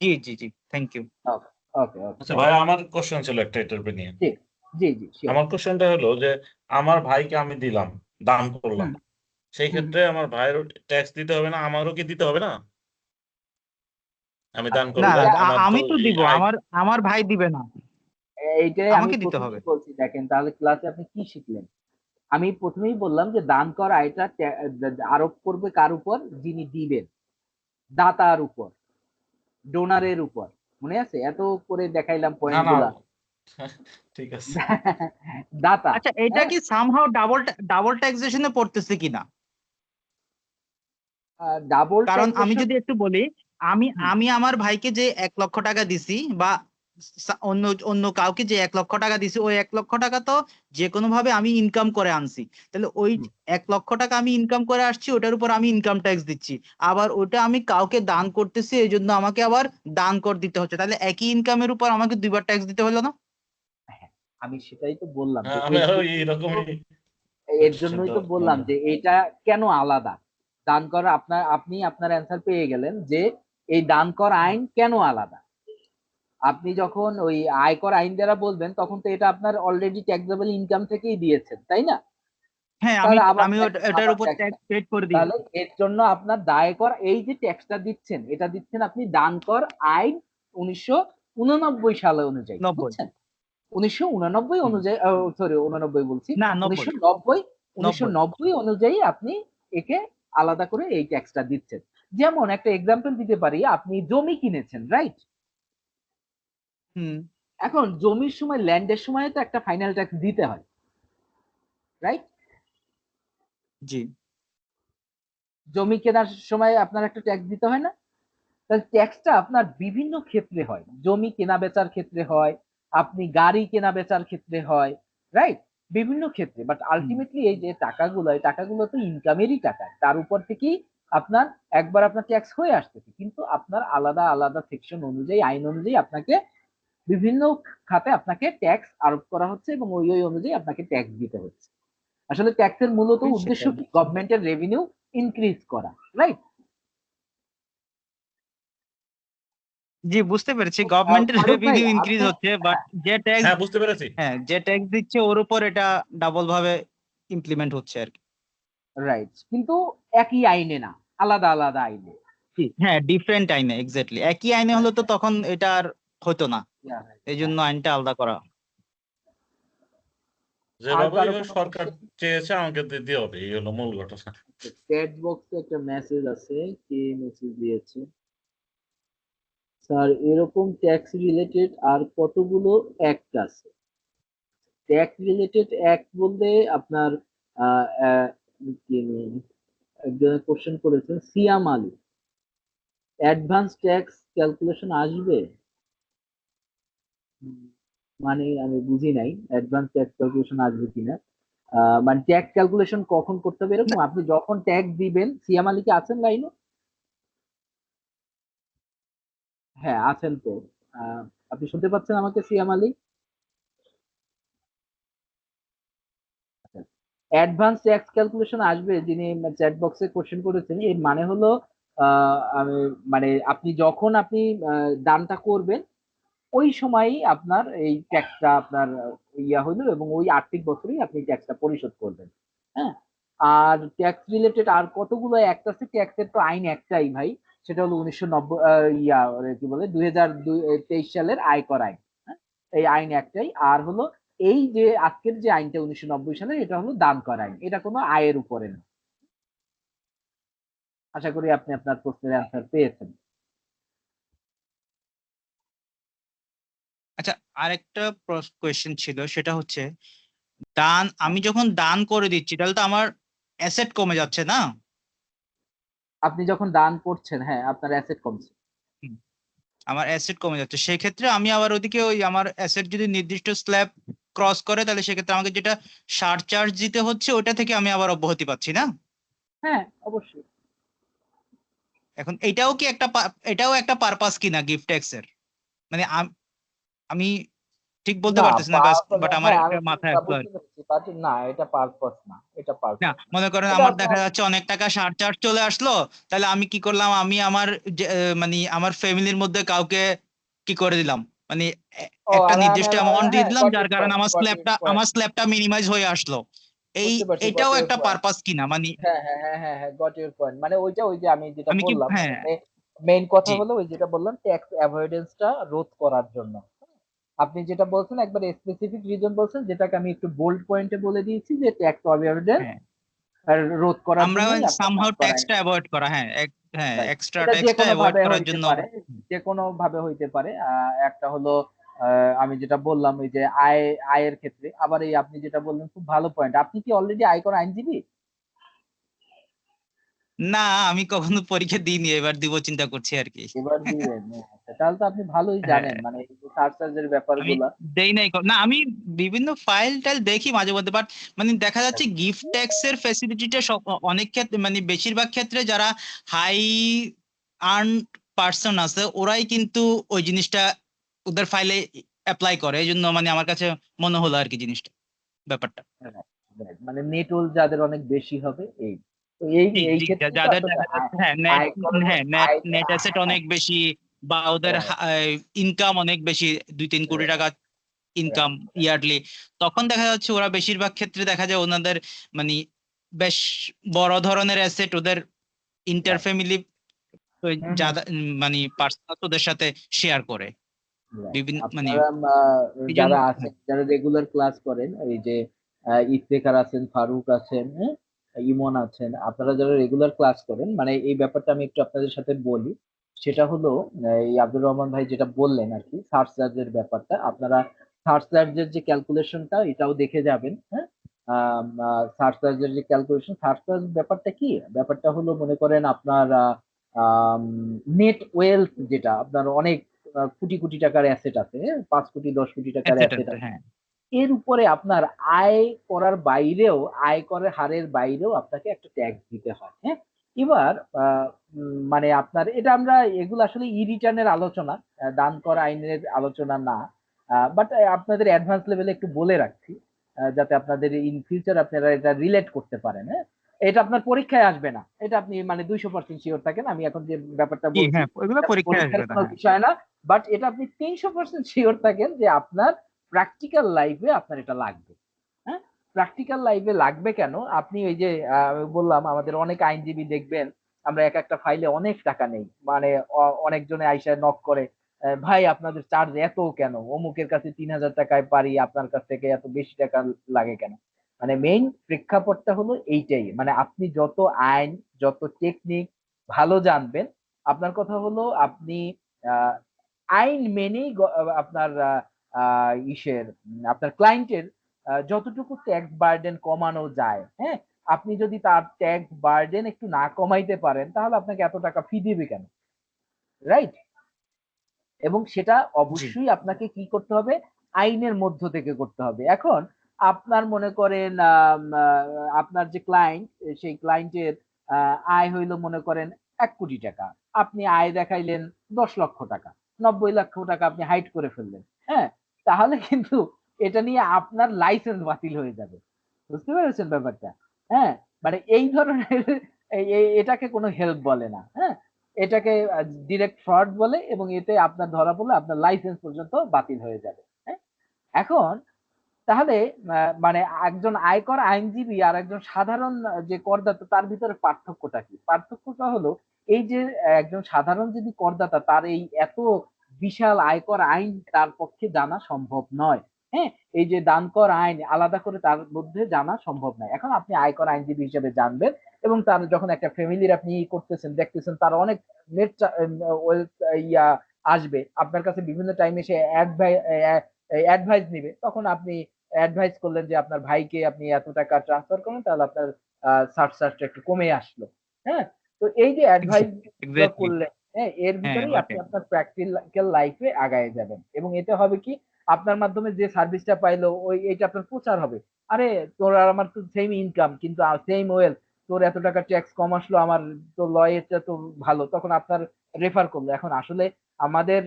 Speaker 5: জি জি জি, থ্যাংক ইউ।
Speaker 1: ওকে, ওকে, ওকে।
Speaker 4: আচ্ছা ভাই, আমার কোশ্চেন ছিল একটা এটার উপর নিয়ে।
Speaker 1: জি, জি, জি, শিওর।
Speaker 4: আমার কোশ্চেনটা হলো যে আমার ভাইকে আমি দিলাম, দান করলাম,
Speaker 1: হুম,
Speaker 4: সেই
Speaker 1: হুম।
Speaker 4: ক্ষেত্রে আমার ভাইয়েরও ট্যাক্স দিতে হবে না, আমারও কি দিতে হবে না? আমি দান
Speaker 5: না
Speaker 4: করলে
Speaker 1: এটা
Speaker 4: আমার তো
Speaker 5: আমি তো
Speaker 4: এই
Speaker 5: দিব,
Speaker 4: আয়।
Speaker 5: আমার ভাই দিবে না,
Speaker 1: এইটাই আমি
Speaker 5: আমাকে দিতে হবে।
Speaker 1: প্রথমেই বলছি, দেখেন তাহলে ক্লাসে আপনি কি শিখলেন? আমি প্রথমেই বললাম যে দান কর আয়টা আরোপ করবে কার উপর? যিনি দিবেন, দাতার উপর, ডোনারের উপর। মনে আছে? এত করে দেখাইলাম
Speaker 4: না
Speaker 1: পয়েন্ট
Speaker 4: না,
Speaker 1: গুলা।
Speaker 4: ঠিক আছে।
Speaker 1: দাতা,
Speaker 5: আচ্ছা, এটা
Speaker 1: হ্যাঁ,
Speaker 5: কি সামহাও ডাবল ট্যাক্সেশনে পড়তেছে কিনা?
Speaker 1: ডাবল
Speaker 5: কারণ আমি
Speaker 1: ট্যাক্সেশন।
Speaker 5: যদি একটু বলি, আমি আমার ভাইকে যে 1 লক্ষ টাকা দিছি বা অন্য অন্য কাউকে যে 1 লক্ষ টাকা দিছি, ওই 1 লক্ষ টাকা তো যে কোনো ভাবে আমি ইনকাম করে আনছি। তাহলে ওই 1 লক্ষ টাকা আমি ইনকাম করে আসছি, ওটার উপর আমি ইনকাম ট্যাক্স দিচ্ছি। আবার ওটা আমি কাউকে দান করতেছি, এই জন্য আমাকে আবার দান কর দিতে হচ্ছে। তাহলে একই ইনকামের উপর আমাকে 2বার ট্যাক্স দিতে হলো না?
Speaker 1: আমি সেটাই তো বললাম যে
Speaker 4: আমি
Speaker 1: এর
Speaker 4: এইরকমই
Speaker 1: জন্যই তো
Speaker 4: সিদ্ধান্ত
Speaker 1: বললাম যে এটা কেন আলাদা। দান করা আপনি আপনার অ্যান্সার পেয়ে গেলেন যে এই দান কর আইন কেন আলাদা। আপনি যখন ওই আয়কর আইন দ্বারা বলবেন তখন তো এটা আপনার অলরেডি ট্যাক্সেবল ইনকাম থেকেই দিয়েছেন, তাই না?
Speaker 5: হ্যাঁ,
Speaker 1: তাহলে আবার
Speaker 5: আমি এটার উপর ট্যাক্স পেড করে
Speaker 1: তাহলে
Speaker 5: দিয়েছি।
Speaker 1: এর জন্য আপনার দায় কর এই যে ট্যাক্সটা দিচ্ছেন এটা দিচ্ছেন আপনি দান কর আইন 1989 সালে অনুযায়ী,
Speaker 5: 90।
Speaker 1: বুঝছেন? 1989
Speaker 5: হুম,
Speaker 1: অনুযায়ী, সরি 89 বলছি,
Speaker 5: না 90
Speaker 1: 1990
Speaker 5: 90।
Speaker 1: 1990 অনুযায়ী আপনি একে আলাদা করে এই ট্যাক্সটা দিচ্ছেন। যেমন একটা এক্সাম্পল দিতে পারি, আপনি জমি কিনেছেন, রাইট?
Speaker 5: হুম,
Speaker 1: এখন জমির সময়, ল্যান্ডের সময় তো একটা ফাইনাল ট্যাক্স দিতে হয়, রাইট?
Speaker 5: জি
Speaker 1: জমি কেনার সময় আপনার একটা ট্যাক্স দিতে হয় না? তাহলে ট্যাক্সটা আপনার বিভিন্ন ক্ষেত্রে হয়, জমি কেনা বেচার ক্ষেত্রে হয়, আপনি গাড়ি কেনা বেচার ক্ষেত্রে হয়, রাইট? বিভিন্ন ক্ষেত্রে, বাট
Speaker 5: হুম,
Speaker 1: আলটিমেটলি এই যে টাকাগুলো, এই টাকাগুলো তো ইনকামেরই টাকা, তার উপর থেকেই আপনার একবার আপনার ট্যাক্স হয়ে আসতেছে, কিন্তু আপনার আলাদা আলাদা সেকশন অনুযায়ী, আইন অনুযায়ী আপনাকে বিভিন্ন খাতে আপনাকে ট্যাক্স আরোপ করা হচ্ছে এবং ওই ওই অনুযায়ী আপনাকে ট্যাক্স দিতে হচ্ছে। আসলে ট্যাক্সের মূলত উদ্দেশ্য
Speaker 5: সেটাই।
Speaker 1: কি? গভর্নমেন্টের রেভিনিউ ইনক্রিজ করা, রাইট?
Speaker 5: জি বুঝতে পেরেছি, গভর্নমেন্টের
Speaker 1: ফারুক ভাই,
Speaker 5: রেভিনিউ ইনক্রিজ
Speaker 1: আপনি,
Speaker 5: হচ্ছে, বাট যে ট্যাক্স,
Speaker 4: হ্যাঁ, বুঝতে পেরেছি।
Speaker 5: হ্যাঁ যে ট্যাক্স দিচ্ছে ওর উপর এটা ডাবল ভাবে ইমপ্লিমেন্ট হচ্ছে আর কি।
Speaker 1: রাইট, কিন্তু একই আইনে না, আলাদা আলাদা আইনে।
Speaker 5: হ্যাঁ, ডিফারেন্ট আইনে, এক্স্যাক্টলি একই আইনে হলে তো তখন এটা আর হতো না, এই জন্য
Speaker 1: হ্যাঁ,
Speaker 5: আইনটা আলাদা করা।
Speaker 4: যেভাবে
Speaker 1: কারো
Speaker 4: এইভাবে
Speaker 1: কোনো
Speaker 4: সরকার
Speaker 1: কোশ্চেন?
Speaker 4: চেয়েছে আমাকে দিতে হবে, এই হলো মূল ঘটনা।
Speaker 1: চ্যাট বক্সে একটা মেসেজ আছে, কে মেসেজ দিয়েছে? স্যার এরকম ট্যাক্স রিলেটেড আর কতগুলো অ্যাক্ট আছে। ট্যাক্স রিলেটেড অ্যাক্ট বলতে আপনার আহ, আহ, কি একজন কোশ্চেন করেছেন সিয়াম আলী, অ্যাডভান্স ট্যাক্স ক্যালকুলেশন আসবে? উম, মানে আমি বুঝি নাই অ্যাডভান্স ট্যাক্স ক্যালকুলেশন আসবে কিনা। মানে ট্যাক্স ক্যালকুলেশন কখন করতে হবে
Speaker 5: না
Speaker 1: এরকম, আপনি যখন ট্যাক্স দিবেন। সিয়াম আলী কি আছেন লাইনে? হ্যাঁ আছেন তো। আহ, আপনি শুনতে পাচ্ছেন আমাকে সিয়াম আলী? অ্যাডভান্স ট্যাক্স ক্যালকুলেশন আসবে, যিনি চ্যাট বক্সে কোশ্চেন করেছেন, এর মানে হলো আমি মানে আপনি যখন আপনি দানটা করবেন ওই সময়ই আপনার এই ট্যাক্সটা আপনার ইয়া হইলো এবং ওই আর্থিক বছরেই আপনি ট্যাক্সটা পরিশোধ করবেন। হ্যাঁ। আর ট্যাক্স রিলেটেড আর কতগুলো অ্যাক্ট আছে, ট্যাক্সের তো আইন একটাই ভাই, সেটা হলো 1990 কি বলে 2023 সালের আয়কর আইন। হ্যাঁ? এই আইন একটাই। আর হলো এই যে আজকের যে আইনটা 1990 সালের, এটা হলো দান করা আইন, এটা কোনো আয়ের উপরে না। আশা করি আপনি আপনার প্রশ্নের অ্যান্সার পেয়েছেন।
Speaker 6: আচ্ছা, আরেকটা কোয়েশ্চেন ছিল, সেটা হচ্ছে আমি যখন দান করে দিচ্ছি তাহলে তো আমার অ্যাসেট কমে যাচ্ছে না?
Speaker 1: আপনি যখন দান করছেন, হ্যাঁ আপনার অ্যাসেট কমছে।
Speaker 6: হুম, আমার অ্যাসেট কমে যাচ্ছে, সেক্ষেত্রে আমি আবার ওদিকে ওই আমার অ্যাসেট যদি নির্দিষ্ট স্ল্যাব ক্রস করে তাহলে সেক্ষেত্রে আমাকে যেটা সারচার্জ দিতে হচ্ছে ওটা থেকে আমি আবার অব্যাহতি পাচ্ছি না?
Speaker 1: হ্যাঁ অবশ্যই।
Speaker 6: এখন এটাও একটা পারপাস কিনা গিফট ট্যাক্স এর? মানে আমি ঠিক বলতে
Speaker 1: না
Speaker 6: পারতেছি না, বাট আমার
Speaker 1: হ্যাঁ
Speaker 6: একটা
Speaker 1: আমি
Speaker 6: মাথায় আসলো আর
Speaker 1: বুঝতে
Speaker 6: কি।
Speaker 1: পেরেছি, বাট না এটা পারপাস না, এটা
Speaker 6: না,
Speaker 1: পারপাস না।
Speaker 6: মনে করেন
Speaker 1: এটা
Speaker 6: আমার দেখা
Speaker 1: আপনার
Speaker 6: যাচ্ছে অনেক টাকা সারচার্জ চলে আসলো, তাহলে আমি কি করলাম, আমি আমার মানে আমার ফ্যামিলির মধ্যে কাউকে কি করে দিলাম, মানে
Speaker 1: ও
Speaker 6: একটা
Speaker 1: আমি আমি
Speaker 6: নির্দিষ্ট অ্যামাউন্ট দিয়ে
Speaker 1: হ্যাঁ
Speaker 6: দিলাম,
Speaker 1: গট
Speaker 6: যার
Speaker 1: ইউর
Speaker 6: কারণে
Speaker 1: পয়েন্ট, গট ইউর পয়েন্ট।
Speaker 6: আমার স্ল্যাবটা মিনিমাইজ হয়ে আসলো।
Speaker 1: বুঝতে পারছি, গট
Speaker 6: এটাও
Speaker 1: ইউর
Speaker 6: একটা
Speaker 1: পয়েন্ট।
Speaker 6: পারপাস কিনা মানে?
Speaker 1: হ্যাঁ হ্যাঁ হ্যাঁ হ্যাঁ হ্যাঁ গট ইউর পয়েন্ট, মানে ওইটা ওই যে আমি যেটা
Speaker 6: আমি কি,
Speaker 1: বললাম,
Speaker 6: হ্যাঁ,
Speaker 1: মানে মেইন কথা
Speaker 6: জি,
Speaker 1: হলো ওই যেটা বললাম ট্যাক্স অ্যাভয়েডেন্সটা রোধ করার জন্য। আপনি যেটা বলছেন একবার স্পেসিফিক রিজন বলছেন, যেটাকে আমি একটু বোল্ড পয়েন্টে বলে দিয়েছি যে ট্যাক্স অ্যাভয়েডেন্স
Speaker 6: হ্যাঁ,
Speaker 1: রোধ করার
Speaker 6: আমরা
Speaker 1: জন্যই আপনার
Speaker 6: সামহাউ
Speaker 1: দান করা
Speaker 6: ট্যাক্সটা
Speaker 1: আইন।
Speaker 6: অ্যাভয়েড করা, হ্যাঁ, হ্যাঁ,
Speaker 1: রাইট।
Speaker 6: এক্সট্রা
Speaker 1: এটা যে
Speaker 6: ট্যাক্সটা
Speaker 1: কোনো
Speaker 6: অ্যাভয়েড
Speaker 1: ভাবে
Speaker 6: করার
Speaker 1: হইতে
Speaker 6: জন্য।
Speaker 1: পারে, যে কোনো ভাবে হইতে পারে। একটা হলো আমি যেটা বললাম ওই যে আয়ের ক্ষেত্রে, আবার এই আপনি যেটা বললেন খুব ভালো পয়েন্ট। আপনি কি অলরেডি আয়কর আইনজীবী?
Speaker 6: না, আমি কখনো পরীক্ষা দিইনি, এবার দিব চিন্তা করছি আর কি।
Speaker 1: এবার দিবেন? আচ্ছা, তাহলে তো আপনি ভালোই
Speaker 6: হ্যাঁ,
Speaker 1: জানেন মানে এই যে সার্চার্জের
Speaker 6: আমি
Speaker 1: ব্যাপারগুলা।
Speaker 6: দেই নাই না, আমি বিভিন্ন ফাইল টাইল দেখি মাঝে মধ্যে, বাট মানে দেখা যাচ্ছে গিফট ট্যাক্স এর ফ্যাসিলিটিটা অনেক ক্ষেত্রে মানে বেশিরভাগ ক্ষেত্রে যারা হাই আর্ন পার্সন আছে ওরাই কিন্তু ওই জিনিসটা ওদের ফাইলে অ্যাপ্লাই করে, এই জন্য মানে আমার কাছে মনে হলো আর কি জিনিসটা, ব্যাপারটা।
Speaker 1: মানে নেটওয়ার্ক যাদের অনেক বেশি হবে এই, তো এই
Speaker 6: জি,
Speaker 1: এই
Speaker 6: জি,
Speaker 1: ক্ষেত্রে তো
Speaker 6: যাদের
Speaker 1: আসলে
Speaker 6: দেখা যাচ্ছে হ্যাঁ নেট,
Speaker 1: আয়করের
Speaker 6: হ্যাঁ নেট
Speaker 1: আয়
Speaker 6: নেট অ্যাসেট অনেক বেশি, বা ওদের ইনকাম অনেক বেশি, 2-3 কোটি টাকা ইনকাম ইয়ারলি, তখন দেখা যাচ্ছে ওরা বেশিরভাগ ক্ষেত্রে দেখা যায় ওনাদের মানে বেশ বড় ধরনের অ্যাসেট ওদের ইন্টার ফ্যামিলি যারা মানে পার্সোনাল ওদের সাথে শেয়ার করে বিভিন্ন মানে
Speaker 1: আপনারা
Speaker 6: এই জন্য।
Speaker 1: যারা আছেন, যারা রেগুলার ক্লাস করেন, এই যে ইফতেখার আছেন, ফারুক আছেন, হ্যাঁ, ইমন আছেন, আপনারা যারা রেগুলার ক্লাস করেন, মানে এই ব্যাপারটা আমি একটু আপনাদের সাথে বলি। সেটা হলো এই আব্দুর রহমান ভাই যেটা বললেন আর কি, সার্চ চার্জের ব্যাপারটা, আপনারা সার্চ চার্জের যে ক্যালকুলেশনটা এটাও দেখে যাবেন। হ্যাঁ। সার্চ চার্জের যে ক্যালকুলেশন, সার্চ চার্জ ব্যাপারটা কি, ব্যাপারটা হলো মনে করেন আপনার নেট ওয়েলথ, যেটা আপনার অনেক কোটি কোটি টাকার অ্যাসেট আছে, 5 কোটি 10 কোটি টাকার
Speaker 6: অ্যাসেট
Speaker 1: অ্যাসেট
Speaker 6: আছে,
Speaker 1: আছে,
Speaker 6: হ্যাঁ।
Speaker 1: এর উপরে আপনার আয় করার বাইরেও, আয় করার হারের বাইরেও আপনাকে একটা ট্যাক্স দিতে হয়। হ্যাঁ। এবার মানে আপনার এটা আমরা এগুলো আসলে ই রিটার্নের আলোচনা, দান করা আইনের আলোচনা না। বাট আপনাদের অ্যাডভান্স লেভেলে একটু বলে রাখছি, যাতে আপনাদের ইন ফিউচার আপনারা এটা রিলেট করতে পারেন। হ্যাঁ। এটা আপনার পরীক্ষায় আসবে না, এটা আপনি মানে 200% শিওর থাকেন। আমি এখন যে ব্যাপারটা
Speaker 6: কি,
Speaker 1: বলছি
Speaker 6: হ্যাঁ, ওইগুলো
Speaker 1: এটা
Speaker 6: পরীক্ষায়
Speaker 1: পরীক্ষার
Speaker 6: আসবে না,
Speaker 1: কোনো
Speaker 6: হ্যাঁ।
Speaker 1: বিষয় না। বাট এটা আপনি 300% শিওর থাকেন যে আপনার প্র্যাকটিক্যাল লাইফে আপনার এটা লাগবে। হ্যাঁ। প্র্যাকটিক্যাল লাইফে লাগবে কেন, আপনি ওই যে বললাম আমাদের অনেক আইনজীবী দেখবেন আমরা এক একটা ফাইলে অনেক টাকা নেই, মানে অনেকজনে আইসা নক করে ভাই আপনাদের চার্জ এত কেন, অমুকের কাছে 3,000 টাকায় পারি, আপনার কাছ থেকে এত বেশি টাকা লাগে কেন? মানে মেইন প্রেক্ষাপটটা হলো এইটাই, মানে আপনি যত আইন, যত টেকনিক ভালো জানবেন, আপনার কথা হলো আপনি আহ, আইন মেনেই আপনার আপনার ক্লায়েন্টের যতটুকু ট্যাক্স বার্ডেন কমানো যায়, হ্যাঁ, আপনি যদি তার ট্যাক্স বার্ডেন একটু না কমাইতে পারেন, তাহলে আপনাকে এত টাকা ফি দিবে কেন? রাইট? এবং সেটা
Speaker 6: জি
Speaker 1: অবশ্যই আপনাকে কি করতে হবে, আইনের মধ্য থেকে করতে হবে। এখন আপনার মনে করেন আপনার যে ক্লায়েন্ট, সেই ক্লায়েন্টের আয় হইলো মনে করেন 1 কোটি টাকা, আপনি আয় দেখাইলেন 10 লক্ষ টাকা, 90 লক্ষ টাকা আপনি হাইড করে ফেললেন, হ্যাঁ, তাহলে কিন্তু এটা নিয়ে আপনার লাইসেন্স বাতিল হয়ে যাবে। বুঝতে পেরেছেন ব্যাপারটা? হ্যাঁ, মানে এই ধরনের এটাকে কোনো হেল্প বলে না, হ্যাঁ, এটাকে ডিরেক্ট ফ্রড বলে, এবং এতে আপনার ধরা পড়লে আপনার লাইসেন্স পর্যন্ত বাতিল হয়ে যাবে। হ্যাঁ, এখন তাহলে মানে একজন আয়কর আইনজীবী আর একজন সাধারণ যে করদাতা, তার ভিতরে পার্থক্যটা কি? পার্থক্যটা হলো এই যে একজন সাধারণ যদি করদাতা, তার এই এত বিশাল আয়কর আইন তার পক্ষে জানা সম্ভব নয়। হ্যাঁ, এই যে দানকর আইন আলাদা করে তার মধ্যে জানা সম্ভব নয়। এখন আপনি আয়কর আইনজীবী হিসেবে জানবেন, এবং তার যখন একটা ফ্যামিলির আপনি করতেছেন, দেখতেছেন তার অনেক নেট ইয়া আসবে আপনার কাছে, বিভিন্ন টাইমে সে অ্যাডভাইস নিবে, তখন আপনি অ্যাডভাইস করলেন যে আপনার ভাইকে আপনি এত টাকা ট্রান্সফার করেন, তাহলে আপনার চার্জটা একটু কমে আসলো। হ্যাঁ, তো এই যে অ্যাডভাইস
Speaker 6: এক্স্যাক্টলি
Speaker 1: করলেন, হ্যাঁ, এর
Speaker 6: হ্যাঁ
Speaker 1: ভিতরেই আপনি
Speaker 6: ওটাই
Speaker 1: আপনার প্র্যাকটিক্যাল লাইফে আগায় যাবেন, এবং এতে হবে কি, আপনার মাধ্যমে যে সার্ভিসটা পাইলো ওই এটা আপনার প্রচার হবে। আরে তোর আর আমার তো সেম ইনকাম, কিন্তু সেম ওয়েলথ, তোর এত টাকা ট্যাক্স কম আসলো, আমার তো লয়েরটা তো ভালো, তখন আপনার রেফার করলো। এখন আসলে আমাদের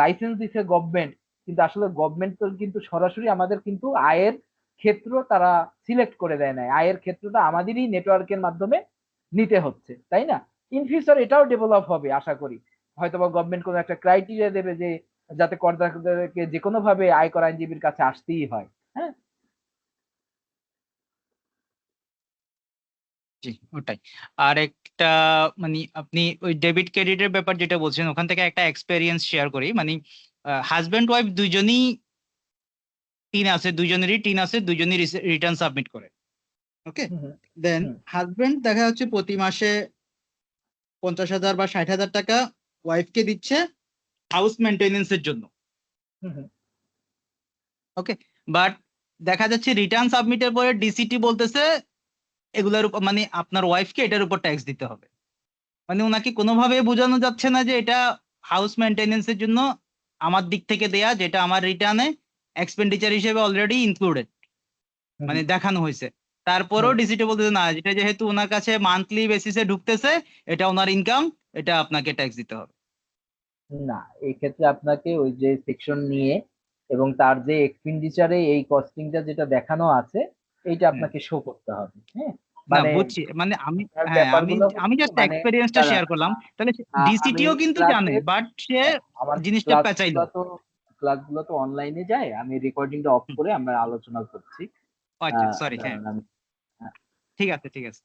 Speaker 1: লাইসেন্স দিচ্ছে গভর্নমেন্ট, কিন্তু আসলে গভর্নমেন্ট তো কিন্তু সরাসরি আমাদের কিন্তু আয়ের ক্ষেত্র তারা সিলেক্ট করে দেয় নাই, আয়ের ক্ষেত্রটা আমাদেরই নেটওয়ার্কের মাধ্যমে নিতে হচ্ছে, তাই না? ইন ফিউচার এটাও ডেভেলপ হবে আশা করি, হয়তোবা গভর্নমেন্ট কোনো একটা ক্রাইটেরিয়া দেবে যে যাতে করদাতাদেরকে যে কোনো ভাবে আয়কর আইনজীবীর কাছে আসতেই হয়। হ্যাঁ,
Speaker 6: জি ওটাই। আর একটা মানে আপনি ওই ডেবিট ক্রেডিটের ব্যাপার যেটা বলছেন, ওখান থেকে একটা এক্সপেরিয়েন্স শেয়ার করি। মানে হাজব্যান্ড ওয়াইফ দুইজনই টিন আছে, দুইজনই রিটার্ন সাবমিট করে। ওকে,
Speaker 1: হুম, হুম,
Speaker 5: দেন
Speaker 1: হুম,
Speaker 5: হাজবেন্ড দেখা যাচ্ছে প্রতি মাসে 50,000 বা 60,000 টাকা ওয়াইফকে দিচ্ছে হাউস মেনটেনেন্সের জন্য।
Speaker 1: হুম, হুম,
Speaker 5: ওকে,
Speaker 6: বাট দেখা যাচ্ছে রিটার্ন সাবমিটের পরে ডিসিটি বলতেছে এগুলোর উপর মানে আপনার ওয়াইফকে এটার উপর ট্যাক্স দিতে হবে। মানে ওনাকে কোনোভাবে বোঝানো যাচ্ছে না যে এটা হাউস মেনটেনেন্সের জন্য আমার দিক থেকে দেয়া, যেটা আমার রিটার্নে এক্সপেন্ডিচার হিসেবে অলরেডি ইনক্লুডেড,
Speaker 1: হুম,
Speaker 6: মানে দেখানো হয়েছে। তারপরেও
Speaker 1: হুম।
Speaker 6: ডিসিটি বলতেছে না, এটা যেহেতু ওনার কাছে মান্থলি বেসিসে ঢুকতেছে, এটা ওনার ইনকাম, এটা আপনাকে ট্যাক্স দিতে হবে।
Speaker 1: না, এই ক্ষেত্রে আপনাকে ওই যে সেকশন নিয়ে এবং তার যে এক্সপেন্ডিচারে এই কস্টিংটা যেটা দেখানো আছে, এইটা
Speaker 6: হুম।
Speaker 1: আপনাকে শো করতে হবে। হ্যাঁ,
Speaker 6: না
Speaker 1: মানে
Speaker 6: বুঝছি, মানে আমি
Speaker 1: আপনার
Speaker 6: হ্যাঁ আমি
Speaker 1: ব্যাপারগুলো
Speaker 6: আমি
Speaker 1: হচ্ছে
Speaker 6: জাস্ট
Speaker 1: মানে
Speaker 6: এক্সপেরিয়েন্সটা
Speaker 1: দাঁড়ান,
Speaker 6: শেয়ার করলাম। তাহলে
Speaker 1: আমি
Speaker 6: ডিসিটিও কিন্তু জানে,
Speaker 1: ক্লাসে,
Speaker 6: বাট সে
Speaker 1: আমার
Speaker 6: জিনিসটা পেঁচাইলো।
Speaker 1: ক্লাসগুলো তো অনলাইনে যায়, আমি রেকর্ডিংটা অফ
Speaker 6: হুম,
Speaker 1: করে আমরা আলোচনা করছি।
Speaker 6: আচ্ছা সরি, হ্যাঁ
Speaker 1: দাঁড়ান আমি, হ্যাঁ।
Speaker 6: ঠিক আছে ঠিক আছে।